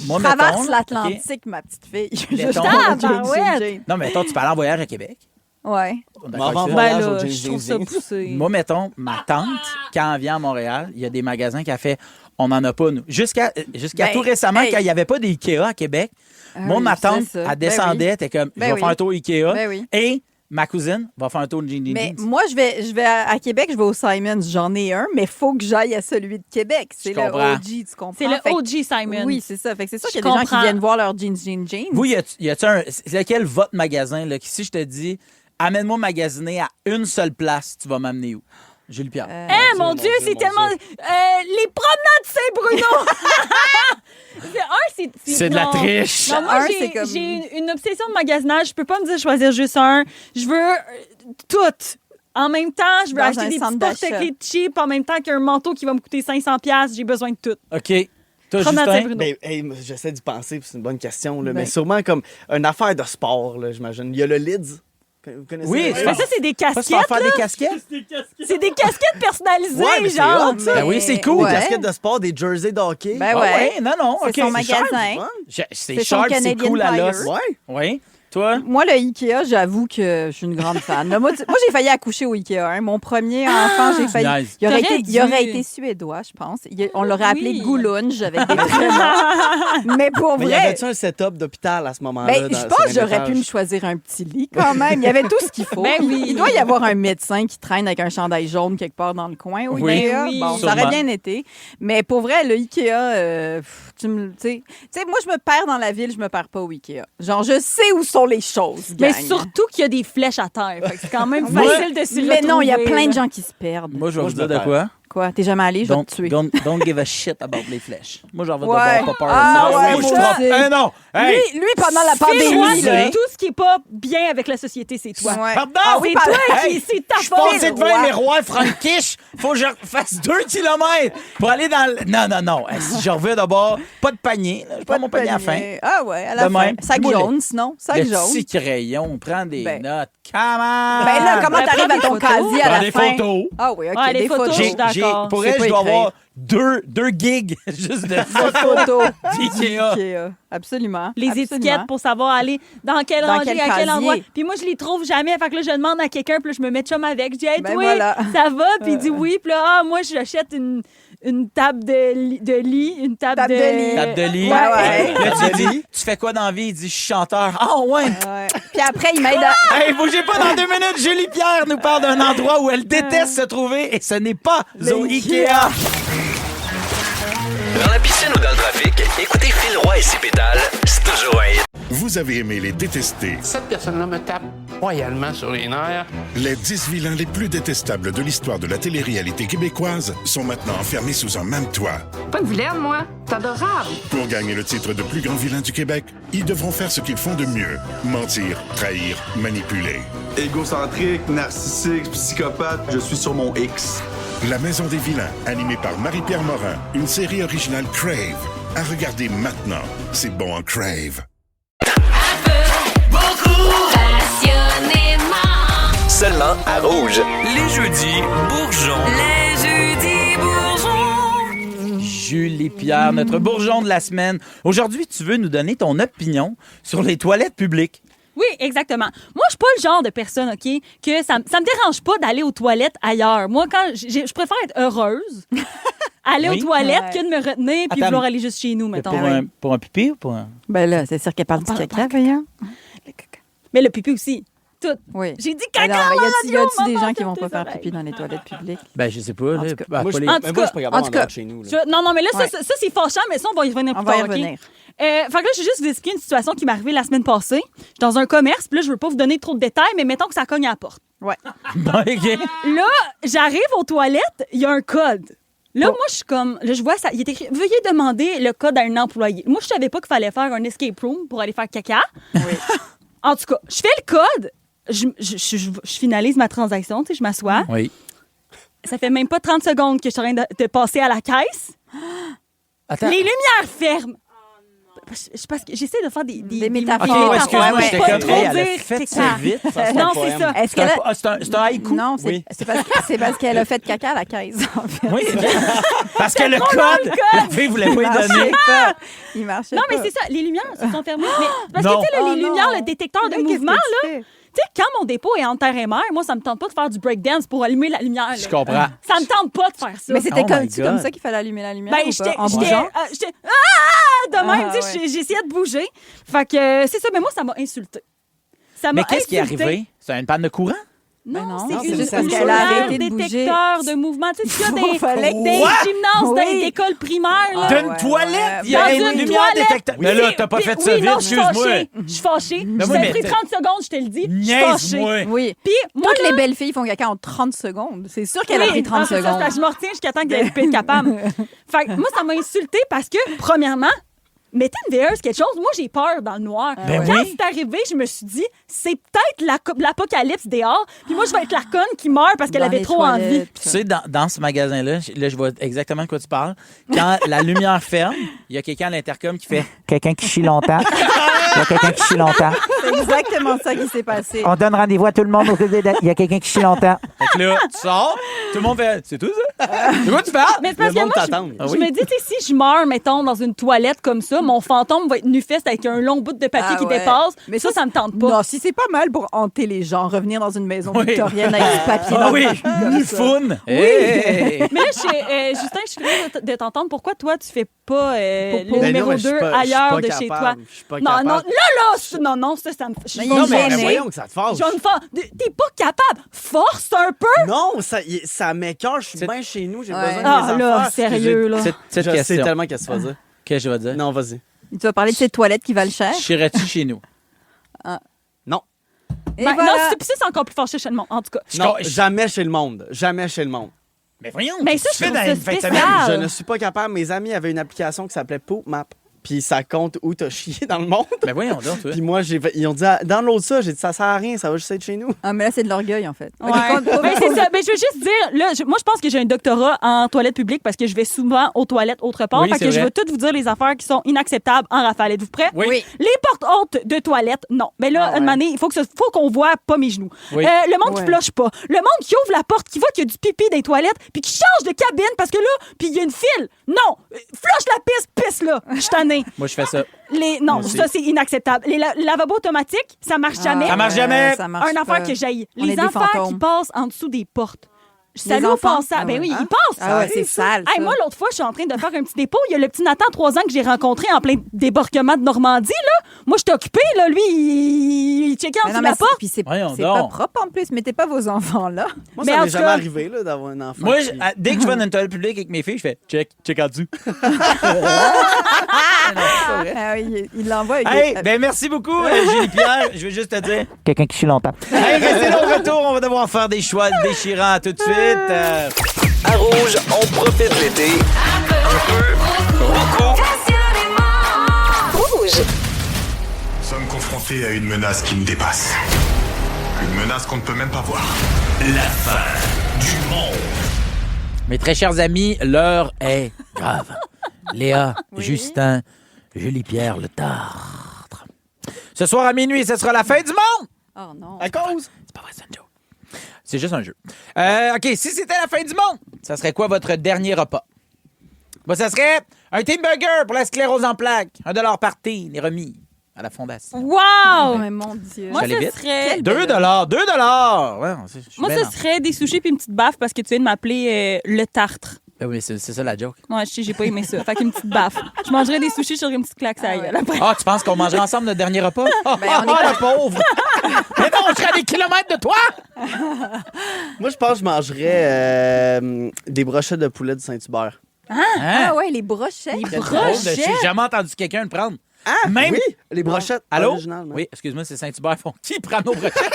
Moi, Traverse mettons, l'Atlantique, ma petite fille. Mettons. Tabarouette. Non, mais mettons, tu peux aller en voyage à Québec. Ouais. M'en va en Ben voyage là, au je trouve ça Jeans. poussé. Moi, mettons, ma tante, quand elle vient à Montréal, il y a des magasins qui a fait on n'en a pas, nous. Jusqu'à Ben, tout récemment, hey. quand il n'y avait pas d'IKEA à Québec, Ah moi, oui, ma tante, c'est ça. elle descendait, elle était comme je Ben vais oui. faire un tour IKEA. Ben oui. Et ma cousine va faire un tour de Jeans. Mais moi, je vais à Québec, je vais au Simons. J'en ai un, mais il faut que j'aille à celui de Québec. C'est Je le comprends. OG, tu comprends? C'est le Fait que- OG Simon. Oui, c'est ça. Fait que c'est sûr Je qu'il y a des gens comprends. qui viennent voir leurs jeans. Vous, y a-tu un. C'est lequel votre magasin, là, qui, si je te dis amène-moi magasiner à une seule place, tu vas m'amener où? Julie Pierre. Eh, mon Dieu, c'est tellement. Les promenades Saint-Bruno! C'est de la non. triche. Non, moi, Un, j'ai c'est comme- j'ai une obsession de magasinage. Je peux pas me dire choisir juste un. Je veux tout. En même temps, je veux Dans acheter un des centre petits d'achat. porte-clés cheap en même temps qu'un manteau qui va me coûter 500$. J'ai besoin de tout. OK. Toi, Promenade Justin? Saint-Bruno. Ben, hey, j'essaie d'y penser, puis c'est une bonne question. Là, Ben. mais sûrement comme une affaire de sport, là, j'imagine. Il y a le Lids. Vous connaissez Oui, les- Mais ça, c'est des Pas se casquettes. faire faire des casquettes? C'est des casquettes personnalisées, Ouais, mais c'est genre. hot, ça. Ben oui, c'est cool. Des Ouais. casquettes de sport, des jerseys de hockey. Ben Ah ouais. non, C'est OK. son C'est sharp. magasin. C'est C'est son sharp, c'est Canadian cool à Tire. l'os. Ouais. Oui. Toi? Moi, le Ikea, j'avoue que je suis une grande fan. Là, moi, j'ai failli accoucher au Ikea. Hein. Mon premier enfant, j'ai failli. Nice. Il aurait, T'aurais été, il aurait dû. été suédois, je pense. On l'aurait appelé Oui. Goulunge avec des prénoms. Mais pour Mais y vrai. avait-tu un setup d'hôpital à ce moment-là? Ben, je pense que j'aurais pu me choisir un petit lit quand même. Il y avait tout ce qu'il faut. Ben oui. Il doit y avoir un médecin qui traîne avec un chandail jaune quelque part dans le coin au Oui. Ikea. Ben oui. Bon, ça Sûrement. aurait bien été. Mais pour vrai, le Ikea, tu sais, moi, je me perds dans la ville, je me perds pas au Ikea. Genre, je sais où sont les choses. Mais gang. surtout qu'il y a des flèches à terre. Fait que c'est quand même Moi- facile de s'y Mais non, il y a retrouver, plein de là. gens qui se perdent. Moi, je vais Moi, vous je dire me de quoi. Quoi? T'es jamais allé? Je vais te tuer. Don't give a shit about les flèches. Moi, j'en veux Ouais. de bord, pas peur. Ah de ça. ouais, Moi, je moi frappe. aussi. Non. Hey. Lui, pendant la Phil, pandémie, moi, là. c'est tout ce qui est pas bien avec la société, c'est toi. Ouais. Pardon? Ah oui, C'est toi Hey, qui, c'est ta Je faute. passais devant mes rois frankish. Faut que je fasse 2 kilomètres pour aller dans le... Non. Si je reviens d'abord, pas de panier. là. Je prends mon panier à la fin. Ah ouais, à la De fin. même. Sac Moulé. jaune, sinon. Sac Le jaune. petit crayon, prends des Ben. notes. Come on! Ben là, comment Ben, t'arrives prends à ton des photos. casier à Prends la des fin? photos. Ah oui, OK, Ouais, les des photos, photos. je suis d'accord. Pour Je sais elle, pas je dois écrire. avoir deux gigs juste de Des photos. d'IKEA. Ikea. Absolument. Les Absolument. étiquettes pour savoir aller dans quelle Dans rangée, quel à quel casier. endroit. Puis moi, je les trouve jamais. Fait que là, je demande à quelqu'un, puis là, je me mets chum avec. Je dis, hey, Ben toi, voilà. ça va? Puis il dit oui. Puis là, moi, j'achète une table de lit, une table Table de lit. Table de lit. Ouais, ouais. Là, Table de tu lit. dis, tu fais quoi dans la vie? Il dit, je suis chanteur. Ah, ouais. Ouais. Puis après, il m'aide à... Hey, bougez pas dans 2 minutes. Julie Pierre nous parle d'un endroit où elle déteste se trouver et ce n'est pas au Ikea. Dans la piscine ou dans le trafic, écoutez Phil Roy et ses pétales, c'est toujours un hit. Vous avez aimé les détester, Cette personne-là me tape royalement sur les nerfs. les 10 vilains les plus détestables de l'histoire de la télé-réalité québécoise sont maintenant enfermés sous un même toit. Pas une vilaine, moi. C'est adorable. Pour gagner le titre de plus grand vilain du Québec, ils devront faire ce qu'ils font de mieux. Mentir, trahir, manipuler. Égocentrique, narcissique, psychopathe, je suis sur mon X. La Maison des vilains, animée par Marie-Pierre Morin, une série originale Crave. À regarder maintenant, c'est bon en Crave. Passionnément. Seulement à Rouge. Les jeudis, Bourgeon. Les jeudis bourgeons. Julie Pierre, notre bourgeon de la semaine. Aujourd'hui, tu veux nous donner ton opinion sur les toilettes publiques. Oui, exactement. Moi, je suis pas le genre de personne, OK, que ça me dérange pas d'aller aux toilettes ailleurs. Moi, quand je préfère être heureuse, aller Oui. aux toilettes Ouais. que de me retenir puis Attends, vouloir aller juste chez nous, mettons. Pour un pipi ou pour un... Ben là, c'est sûr qu'elle parle du caca, voyons. Mais le pipi aussi. Tout. Oui. J'ai dit Ben caca non, à ben la y a-tu radio, des maman, gens qui vont tes pas faire oreilles. pipi dans les toilettes publiques? Ben, je sais pas. En Là, tout cas, pas Moi, je les- En mais tout moi, je cas, suis pas capable en tout d'en cas, avoir chez nous. là. Non, mais là, Ouais. ça c'est fâchant, mais ça, on va y revenir plus On va y tard, OK? revenir. Fait que là, je vais juste vous expliquer une situation qui m'est arrivée la semaine passée. Je suis dans un commerce, puis là, je veux pas vous donner trop de détails, mais mettons que ça cogne à la porte. Ouais. Bon, OK. Là, j'arrive aux toilettes, il y a un code. Là, moi, je suis comme... Là, je vois ça. Il est écrit « Veuillez demander le code à un employé ». Moi, je savais pas qu'il fallait faire un escape room pour aller faire caca. Oui. En tout cas, je fais le code. Je finalise ma transaction, tu sais, je m'assois. Oui. Ça fait même pas 30 secondes que je suis en train de passer à la caisse. Attends. Les lumières ferment. Je pense que j'essaie de faire des métaphores. OK, Ouais, excuse-moi, ouais, j'étais ouais. comme, Trop hey, elle a dire fait caca. ça vite. Non, c'est ça. Est-ce qu'elle a... C'est un haïku? Non, Oui. c'est parce qu'elle a fait caca à la caisse, en fait. Oui, parce que le code, la fille voulait pas Il y marchait donner. pas. Il marchait Non, pas. mais c'est ça. Les lumières se sont fermées. Mais parce Non. que, tu sais, là, Oh les non. lumières, le détecteur de Là, qu'est-ce mouvement, que tu là, fais? tu sais, quand mon dépôt est en terre et mer, moi, ça me tente pas de faire du breakdance pour allumer la lumière. Je là. comprends. Ça me tente pas de faire ça. Mais c'était Oh my comme God. ça qu'il fallait allumer la lumière Ben, ou pas? j'étais... En bougeant? De même, Ah, tu sais, ouais. j'essayais de bouger. Fait que c'est ça. Mais moi, ça m'a insulté. Ça Mais m'a qu'est-ce qui est insultée. arrivé? C'est une panne de courant? Ben Non, non, c'est c'est une juste parce lumière qu'elle a arrêté de bouger. détecteur de mouvement. Tu sais, s'il y a des Fallait- gymnases dans Oui. les écoles primaires, là. D'une ouais, toilette, ouais. il y a Dans une une lumière toilette. détecteur. Mais là, t'as pas Puis- fait ça oui, vite, non, je suis excuse-moi. fâchée. Je suis fâchée. Mais Ça oui, a mais pris t'es- 30 secondes, je te le dis. Je suis fâchée. Niaise-moi. Oui. Puis, moi, Toutes là, les belles filles font caca en 30 secondes. C'est sûr qu'elle a pris 30 c'est ça, secondes. c'est parce que je me retiens jusqu'à temps qu'elle puisse être capable. Fait que moi, ça m'a insultée parce que, premièrement, mettez une veilleuse, quelque chose. Moi, j'ai peur dans le noir. Ben Quand oui. c'est arrivé, je me suis dit, c'est peut-être l'apocalypse dehors. Puis moi, je vais être la conne qui meurt parce qu'elle Dans avait les trop envie. toilettes. Tu sais, dans ce magasin-là, là, je vois exactement de quoi tu parles. Quand la lumière ferme, il y a quelqu'un à l'intercom qui fait « Quelqu'un qui chie longtemps. » Il y a quelqu'un qui chie longtemps. C'est exactement ça qui s'est passé. On donne rendez-vous à tout le monde. Il y a quelqu'un qui chie longtemps. Fait que là, tu sors, tout le monde fait. C'est tout ça? De quoi tu parles? Mais c'est parce que moi, je me dis, tu sais, si je meurs, mettons, dans une toilette comme ça, mon fantôme va être nu-feste avec un long bout de papier qui dépasse. Mais ça me tente pas. Non, si c'est pas mal pour hanter les gens, revenir dans une maison victorienne avec du papier dans oui, le cul comme nu ça. foune. Oui. Hey. Mais là, Justin, je suis curieuse de t'entendre. Pourquoi toi, tu fais pas le Ben numéro non, mais 2 je suis pas ailleurs de capable. chez toi? Je suis pas Non, capable. non, ça me fait. Mais Non, mais gêné. voyons que ça te fâche. T'es pas capable. Force un peu. Non, ça m'écoeure. Je suis bien chez nous. J'ai Ouais. besoin de Ah, mes là, affaires. sérieux, là. Cette Je sais question. tellement qu'est-ce que tu vas dire. Qu'est-ce que je vais dire? Non, vas-y. Tu vas parler de ces toilettes qui valent cher? Chierais-tu chez nous? Non. Et Ben, voilà. Non, c'est encore plus fort chez le monde, en tout cas. Non, jamais chez le monde. Jamais chez le monde. Mais voyons. Mais ça, tu je fais trouve dans ça une fin de spécial. semaine. Je ne suis pas capable. Mes amis avaient une application qui s'appelait Poop Map. Puis ça compte où t'as chié dans le monde. Mais voyons donc, toi. Puis moi, ils ont dit, download ça. J'ai dit, ça sert à rien, ça va juste être chez nous. Ah, mais là, c'est de l'orgueil, en fait. Ouais. Ben, c'est ça. Ben, je veux juste dire, là, moi, je pense que j'ai un doctorat en toilette publique parce que je vais souvent aux toilettes autre part. Oui, Fait c'est que je vrai. veux toutes vous dire les affaires qui sont inacceptables en rafale. Êtes-vous prêts? Oui. Les portes hautes de toilettes, non. Mais là, Ah ouais. une année, il faut qu'on voit pas mes genoux. Oui. Le monde qui Ouais. flush pas. Le monde qui ouvre la porte, qui voit qu'il y a du pipi dans les toilettes, puis qui change de cabine parce que là, puis il y a une file. Non! Flush la pisse là. Je suis tannée. Moi, je fais ça. Non, aussi. ça, c'est inacceptable. Les lavabos automatiques, ça marche jamais. Ça marche jamais. Ça marche Un affaire pas. que j'haïs. On est Les des enfants fantômes. qui passent en dessous des portes. Les Salut aux enfants? passants. Ah Ben ouais. oui, Hein? ils passent. Ah ouais, c'est sale, Hey, ça. moi, l'autre fois, je suis en train de faire un petit dépôt. Il y a le petit Nathan, 3 ans, que j'ai rencontré en plein débarquement de Normandie. Là. Moi, j'étais occupée. Là. Lui, il checkait en Mais dessous non, de la porte. puis c'est Voyons pas donc. propre en plus. Mettez pas vos enfants là. Moi, Mais ça en m'est tout jamais cas- arrivé là, d'avoir un enfant. Moi, qui- dès que je vais dans une toilette publique avec mes filles, je fais check en dessous. Ah oui, il l'envoie avec Hey, des- ben merci beaucoup, Julie Pierre. Je veux juste te dire. Quelqu'un qui chie longtemps. Hey, restez là au retour. On va devoir faire des choix déchirants tout de suite. À Rouge, on profite de l'été. Un peu, beaucoup. Rouge. Nous sommes confrontés à une menace qui nous dépasse. Une menace qu'on ne peut même pas voir. La fin du monde. Mes très chers amis, l'heure est grave. Léa, Justin, Julie Pierre, le tartre. Ce soir à minuit, ce sera la fin du monde. Oh non. À cause? C'est pas vrai, c'est un joke. C'est juste un jeu. OK, si c'était la fin du monde, ça serait quoi votre dernier repas? Bon, ça serait un Team Burger pour la sclérose en plaques. $1 par teen est remis à la fondation. Wow! Oh, mais mon Dieu. Moi, J'allais ce vite. serait... $2. Ouais, Moi, ce serait des sushis puis une petite baffe parce que tu viens de m'appeler le tartre. Ben oui, c'est ça la joke. Ouais, je sais, j'ai pas aimé ça. Fait qu'une petite baffe. Je mangerais des sushis sur une petite claque, ça y est. Après. Ah, tu penses qu'on mangerait ensemble notre dernier repas? on est le pauvre! Mais non, je serais à des kilomètres de toi! Moi, je pense que je mangerais des brochettes de poulet de Saint-Hubert. Ah ouais, les brochettes. Les Quelle drôle de- J'ai jamais entendu quelqu'un le prendre. Ah, Même... oui, les brochettes Allô? originales. Oui, excuse-moi, c'est Saint-Hubert. Qui prend nos brochettes?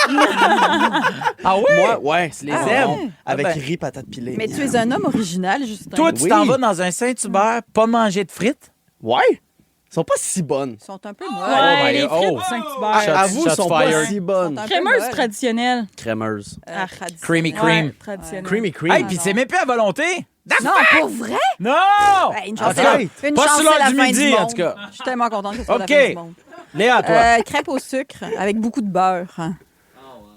Ah oui? Moi, ouais, c'est les Ah aimes. ouais? Avec Ah ben. riz, patates pilées. Mais tu es un homme original, Justin. Toi, tu Oui. t'en vas dans un Saint-Hubert, pas manger de frites? Ouais. Ils sont pas si bonnes. Ils sont un peu Ouais, molles. les frites oh. du Saint-Hubert. Ah, avoue, ils shots sont fired. pas si bonnes. Ils sont un peu Crémeuse molles. traditionnelle. Crémeuses. Traditionnel. Creamy cream. Ouais, traditionnelle. Creamy cream. Hey, puis c'est même plus à volonté. Non, pour vrai? Non! Hey, une En chance, tout cas, une pas chance, sur l'heure c'est la du fin midi, monde. en tout cas. Je suis tellement contente que ce soit OK. la fin du monde. Léa, toi. Crêpes au sucre avec beaucoup de beurre.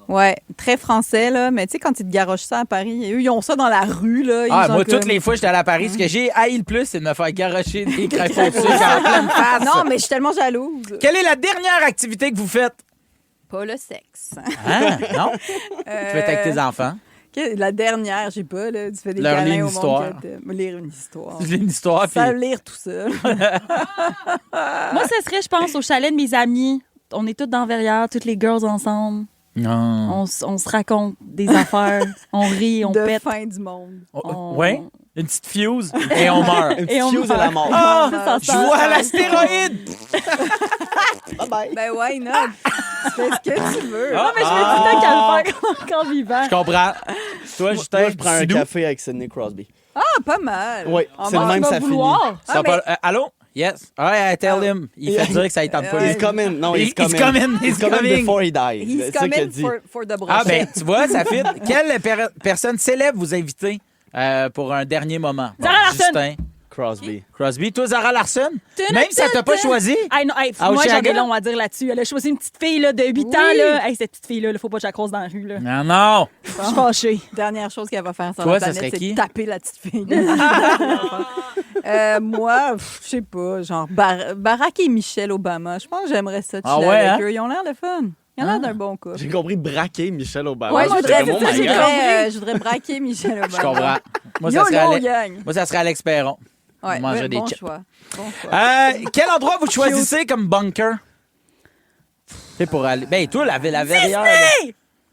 Ouais, très français, là. Mais tu sais, quand ils te garochent ça à Paris, eux, ils ont ça dans la rue, là. Ils Ah, ont moi, comme- toutes les fois que j'étais allé à Paris, ce que j'ai haï le plus, c'est de me faire garocher des crêpes au sucre en pleine face. Non, mais je suis tellement jalouse. Quelle est la dernière activité que vous faites? Pas le sexe. Hein? Non? Tu veux être avec tes enfants? La dernière, j'ai pas, là. Tu fais des Leur câlins lire une au monde histoire. que t'aimes. Lire une histoire. Je lis une histoire, puis... Ça lire tout seul. Moi, ce serait, je pense, au chalet de mes amis. On est toutes dans Verrières, toutes les girls ensemble. Non. On se raconte des affaires. On rit, on de pète. fin du monde. Ouais? Une petite fuse et on meurt. Une Et on petite fuse à la mort. Ah! Ça Je sent- vois l'astéroïde! Bye-bye. Ben, why not? Tu fais ce que tu veux. Ah! Non, mais je me dis tant qu'à le faire quand vivant. Je comprends. Toi, Justin, Moi, je prends un Sidou? café avec Sidney Crosby. Ah, pas mal. Oui, En c'est le mode, même, tu vas ça finit. vouloir. Ça Ah, va pas- allô? Yes. All right, I tell him. Il fait dire que ça ne tente pas. He's coming. Non, he's coming. He's He's coming coming. before he dies. He's C'est ça qu'il a coming dit. for the Ah, ben, brochette. tu vois, ça fit. Quelle personne célèbre vous invitez pour un dernier moment? Zara Larsson. Justin. Crosby. Crosby. Toi, Zara Larson? Même si elle t'a pas choisi? Hey, non, hey, moi, j'en ai long à dire là-dessus. Elle a choisi une petite fille là, de 8 ans. Là. Hey, cette petite fille-là, il faut pas que je la croise dans la rue. Là. Non. Je suis fâchée. Dernière chose qu'elle va faire sur Toi, la ça planète, serait c'est qui? de taper la petite fille. Moi, je sais pas, genre Barack et Michelle Obama. Je pense que j'aimerais ça chiller avec eux. Ils ont l'air de fun. Ils ont l'air d'un bon couple. J'ai compris braquer Michelle Obama. Ouais, je voudrais braquer Michelle Obama. Je comprends. Moi, ça serait Alex Perron. Ouais, On mangerait des bon chips. choix. Quel endroit vous choisissez comme bunker? C'est pour aller. Ben, toi, la verrière.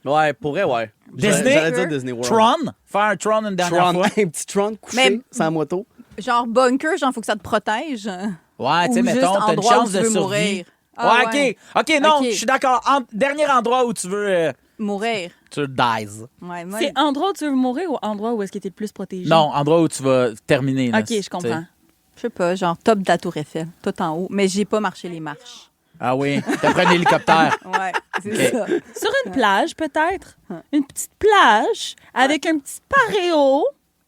Ouais, pour vrai, ouais. Disney? J'allais dire Disney World. Tron? Faire un Tron une dernière fois? Un petit Tron couché sans moto. Genre bunker, genre, faut que ça te protège. Ouais, tu sais, mettons, t'as une chance de survie. Mourir. Ouais, OK, non, je suis d'accord. Dernier endroit où tu veux... mourir. Tu dies. Ouais, moi, c'est endroit où tu veux mourir ou endroit où est-ce que tu es le plus protégé? Non, endroit où tu vas terminer. Là, OK, je comprends. Je sais pas, genre top de la Tour Eiffel, tout en haut. Mais j'ai pas marché les marches. Ah oui, t'as pris un hélicoptère. Ouais, c'est ça. Sur une plage, peut-être. Une petite plage avec un petit paréo.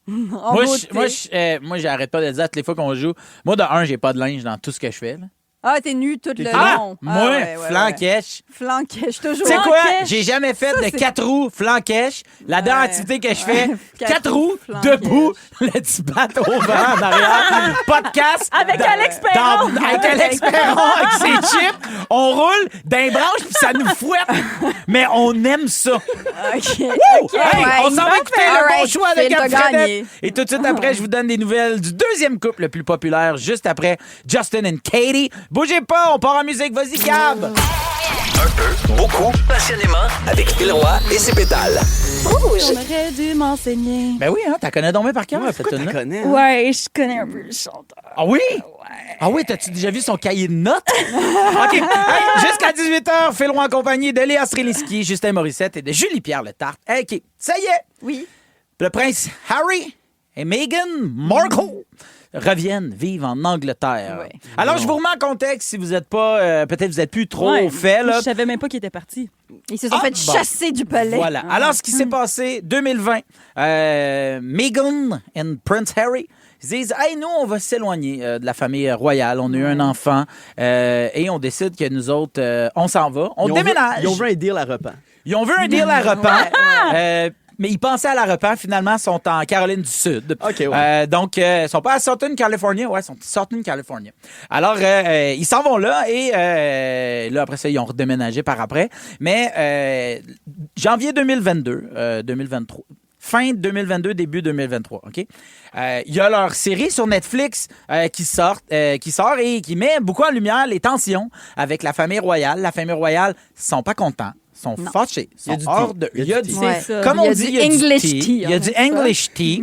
Moi, j'arrête pas de dire toutes les fois qu'on joue. Moi, de un, j'ai pas de linge dans tout ce que je fais. Là. Ah, t'es nu tout le long. Moi, flanquèche. Flanquèche, toujours. Tu sais quoi? J'ai jamais fait de 4 roues flanquèche. La dernière activité que je fais, 4 roues, debout, le petit bateau au vent en arrière, podcast. Avec Alex Perron. Avec Alex Perron, avec ses chips. On roule d'un branche puis ça nous fouette. Mais on aime ça. OK. On s'en va écouter le bon choix de Phil, t'as Gab Fredette. gagné. Et tout de suite après, je vous donne des nouvelles du deuxième couple le plus populaire, juste après Justin and Katie. Bougez pas, on part en musique. Vas-y, Gab! Un peu, beaucoup, passionnément, avec Phil Roy et ses pétales. Rouge! On aurait dû m'enseigner. Ben oui, t'as connais donc bien par cœur, cette tune-là. Ouais, je connais un peu le chanteur. Ah oui? Ah oui, t'as-tu déjà vu son cahier de notes? OK. Hey, jusqu'à 18h, Phil Roy en compagnie de Léa Streliski, Justin Morissette et de Julie-Pierre Le Tarte. OK, ça y est. Oui. Le prince Harry et Meghan Markle reviennent vivre en Angleterre. Ouais. Alors, je vous remets en contexte si vous n'êtes pas... peut-être vous n'êtes plus trop au fait. Là. Je savais même pas qu'il était parti. Ils se sont fait chasser du palais. Voilà. Alors, ce qui s'est passé, 2020, Meghan et Prince Harry ils disent « Hey, nous, on va s'éloigner de la famille royale. On a eu un enfant et on décide que nous autres, on s'en va. On déménage. Ils ont vu un deal à repas. Ils ont vu un deal à repas. Mais ils pensaient à la repas, finalement, ils sont en Caroline du Sud. OK, ouais. Donc, ils sont pas à Southern California. Ouais, ils sont à Southern California. Alors, ils s'en vont là et là, après ça, ils ont redéménagé par après. Mais janvier 2022, 2023. Fin 2022, début 2023, OK? Il y a leur série sur Netflix qui sort et qui met beaucoup en lumière les tensions avec la famille royale. La famille royale, ils sont pas contents. Sont fâchés, sont hors de... Il y a du comme on dit, il y a du English tea. Il y a du English tea.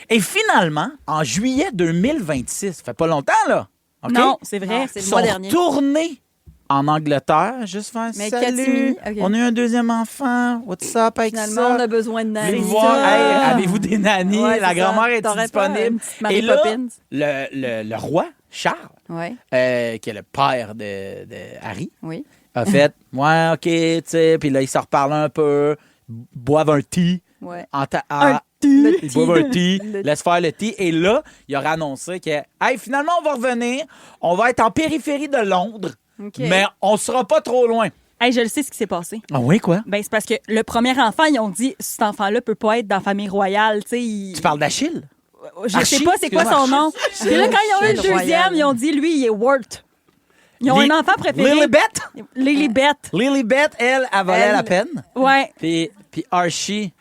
Et finalement, en juillet 2026, ça fait pas longtemps, là. OK? Non, c'est vrai. Non, c'est le mois dernier. Tournés en Angleterre, juste faire Mais salut, okay. on a eu un deuxième enfant, what's up avec Finalement, ça? on a besoin de nannies. Hey, avez-vous des nannies? Ouais, la grand-mère est T'aurais disponible. pas Et là, Poppins. le roi, Charles, qui est le père de Harry, a fait, ouais, OK, tu sais, puis là, ils se reparlent un peu, boivent un thé. Ouais. Ils boivent un thé, laissent faire le thé. Et là, il aurait annoncé que, hey, finalement, on va revenir, on va être en périphérie de Londres, mais on sera pas trop loin. Hey, je le sais ce qui s'est passé. Ah oui, quoi? Ben, c'est parce que le premier enfant, ils ont dit cet enfant-là peut pas être dans la famille royale. Tu parles d'Achille? Je sais pas c'est quoi son nom. Puis là, quand ils ont eu le deuxième, ils ont dit lui, il est Wart. Ils ont un enfant préféré. Lilibet, elle valait la peine. Ouais. Puis Archie.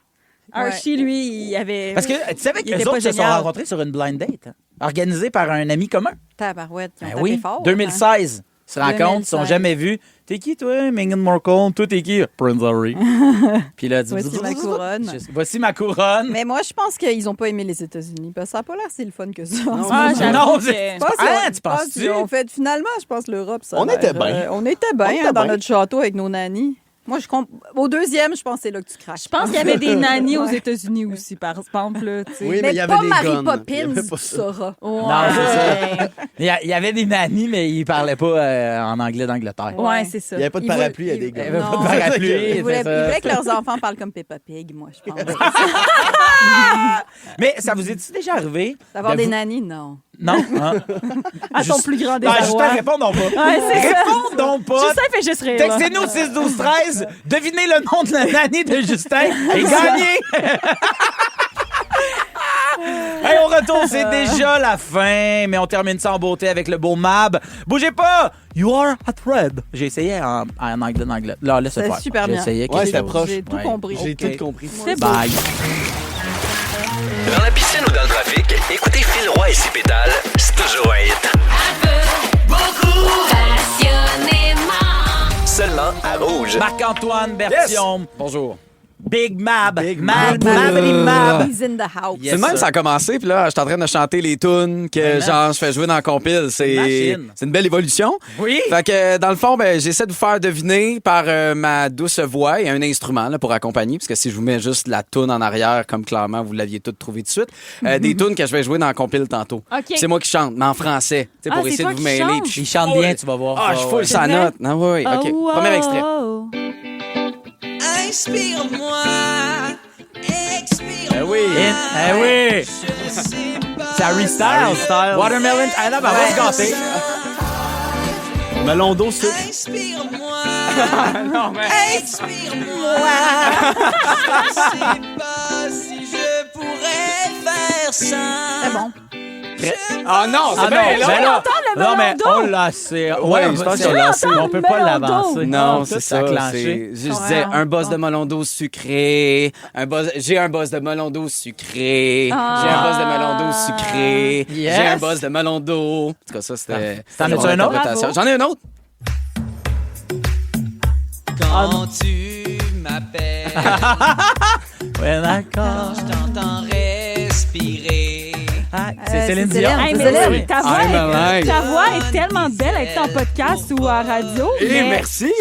Archie, lui, il avait. Parce que tu savais que les autres se sont rencontrés sur une blind date, organisée par un ami commun. Tabarouette, ils ont tapé fort. 2016. Ils se rencontrent, ils ne sont jamais vus. T'es qui, toi, Meghan Markle? Toi, t'es qui? Prince Harry. Puis là, voici ma couronne. Voici ma couronne. Mais moi, je pense qu'ils n'ont pas aimé les États-Unis. Parce que ça n'a pas l'air si le fun que ça. Tu penses-tu? En fait, finalement, je pense que l'Europe, ça On était bien. On était bien dans notre château avec nos nannies. Moi, au deuxième, je pense que c'est là que tu craches. Je pense qu'il y avait des nannies aux États-Unis aussi, par exemple. Là, oui, mais il y avait pas des Mary guns. Poppins, tu sauras. Non, c'est ça. Il y avait des nannies, mais ils ne parlaient pas en anglais d'Angleterre. Ouais, c'est ça. Il n'y avait pas de parapluie, il y a des gars. Il n'y avait pas de parapluie. Ils voulaient que leurs enfants parlent comme Peppa Pig, moi, je pense. Mais ça vous est déjà arrivé? D'avoir des nannies, non. Non. Hein? À ton plus grand Justin, désarroi. répondons pas. Ouais, c'est ça. Répondons pas. Justin fait juste rire. là. Textez-nous 6-12-13. Devinez le nom de l'année de Justin et gagnez. Hey, on retourne, c'est déjà la fin, mais on termine ça en beauté avec le beau Mab. Bougez pas! You are a thread. J'ai essayé en anglais. Là, laisse C'est faire. super bien. J'ai essayé. Ouais, c'était proche. J'ai tout compris. J'ai Ok. tout compris. C'est beau. Bye. Dans la piscine ou dans le trafic, écoutez Phil Roy et ses pétales, c'est toujours un hit. Seulement à Rouge. Marc-Antoine Berthiaume. Bonjour. Big Mab. Big Mab. Mab. Mab. He's in the house. C'est le même, ça a commencé, puis là, je suis en train de chanter les tunes que Vraiment? genre je fais jouer dans la compile. C'est Machine. une belle évolution. Oui. Fait que dans le fond, ben, j'essaie de vous faire deviner par ma douce voix et un instrument là, pour accompagner, parce que si je vous mets juste la tune en arrière, comme clairement vous l'aviez toutes trouvé tout de suite, des tunes que je vais jouer dans la compile tantôt. OK. C'est moi qui chante, mais en français, tu sais, pour c'est essayer toi de vous qui mêler. chantes? puis Il chante bien, tu vas voir. je fous sa C'est vrai? note. Ah oui, OK. Oh, Premier extrait. oh. Eh oui. Eh oui. C'est Harry Styles. Watermelon. Ah non, ben, on va se gâter. Melon d'eau, sucre. Non, mais... C'est bon. Ah non, c'est Ah bien non, là. ben là, le non, mais melon d'eau. on l'a assez. Ouais, je pense qu'on l'a assez. On peut pas melon l'avancer. Non, Tout c'est ça. acclenché. Je disais un boss de melon d'eau sucré. J'ai un boss de melon d'eau sucré. J'ai un boss de melon d'eau sucré. Yes. J'ai un boss de melon d'eau. En tout cas, ça, c'était. T'en mon as-tu un autre? interprétation. J'en ai un autre. Quand tu m'appelles, Ouais, d'accord. je t'entends respirer. Ah, c'est Céline c'est Dion. Céline. Hey, C'est mais Céline. ta voix, I'm alive. ta voix est tellement belle à être en podcast ou à radio. Eh, mais merci.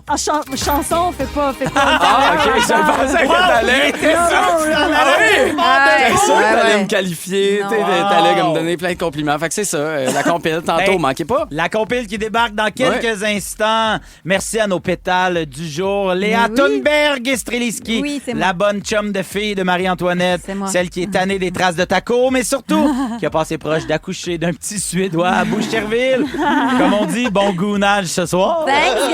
en chanson, fais pas. Ah, OK. Je pensais que t'allais. Ouais, C'est sûr que t'allais ouais. me qualifier. Non. T'allais me donner plein de compliments. Fait que c'est ça. La compile, tantôt, Hey. manquez pas. La compile qui débarque dans quelques instants. Merci à nos pétales du jour. Léa Oui. Thunberg Streliski, Oui, c'est moi. la bonne chum de fille de Marie-Antoinette, C'est moi. celle qui est tannée des traces de taco, mais surtout qui a passé proche d'accoucher d'un petit Suédois à Boucherville. Comme on dit, bon goûnage ce soir. Thanks,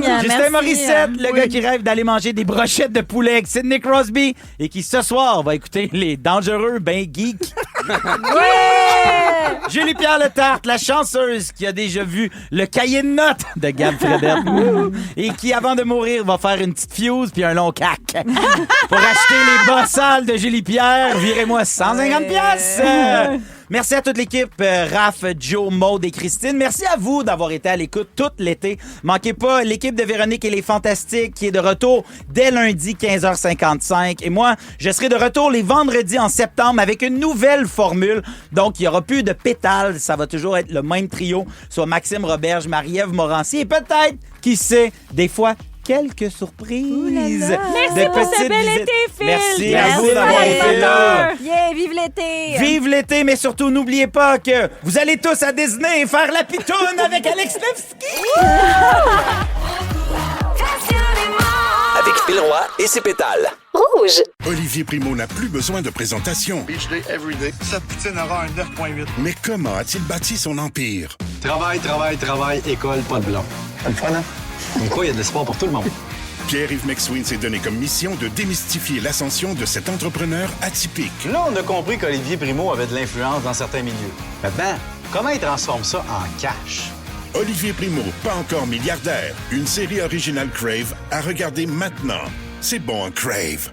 gang. Justin Merci. Morissette, le Oui. gars qui rêve d'aller manger des brochettes de poulet avec Sidney Crosby et qui ce soir va écouter les dangereux ben geeks. Ouais. Julie-Pierre Letarte, la chanceuse qui a déjà vu le cahier de notes de Gab Fredette et qui, avant de mourir, va faire une petite fuse puis un long cac. Pour acheter les bas sales de Julie-Pierre, virez-moi 150 piastres. Merci à toute l'équipe, Raph, Joe, Maude et Christine. Merci à vous d'avoir été à l'écoute tout l'été. Manquez pas l'équipe de Véronique et les Fantastiques qui est de retour dès lundi 15h55. Et moi, je serai de retour les vendredis en septembre avec une nouvelle formule. Donc, il n'y aura plus de pétales. Ça va toujours être le même trio, soit Maxime Roberge, Marie-Ève Morancy et peut-être, qui sait, des fois, quelques surprises. Merci pour ce bel été, Phil. Merci à Merci, vous d'avoir été là. Yeah, vive l'été. Vive l'été, mais surtout, n'oubliez pas que vous allez tous à Disney et faire la pitoune avec Alex Nevsky. Avec Phil Roy et ses pétales. Rouge. Olivier Primo n'a plus besoin de présentation. Beach day, everyday. Sa poutine aura un 9.8. Mais comment a-t-il bâti son empire? Travail, école, pas de blanc. C'est le fun, hein? Donc quoi, il y a de l'espoir pour tout le monde. Pierre-Yves McSween s'est donné comme mission de démystifier l'ascension de cet entrepreneur atypique. Là, on a compris qu'Olivier Primo avait de l'influence dans certains milieux. Maintenant, comment il transforme ça en cash? Olivier Primo, pas encore milliardaire. Une série originale Crave à regarder maintenant. C'est bon, Crave.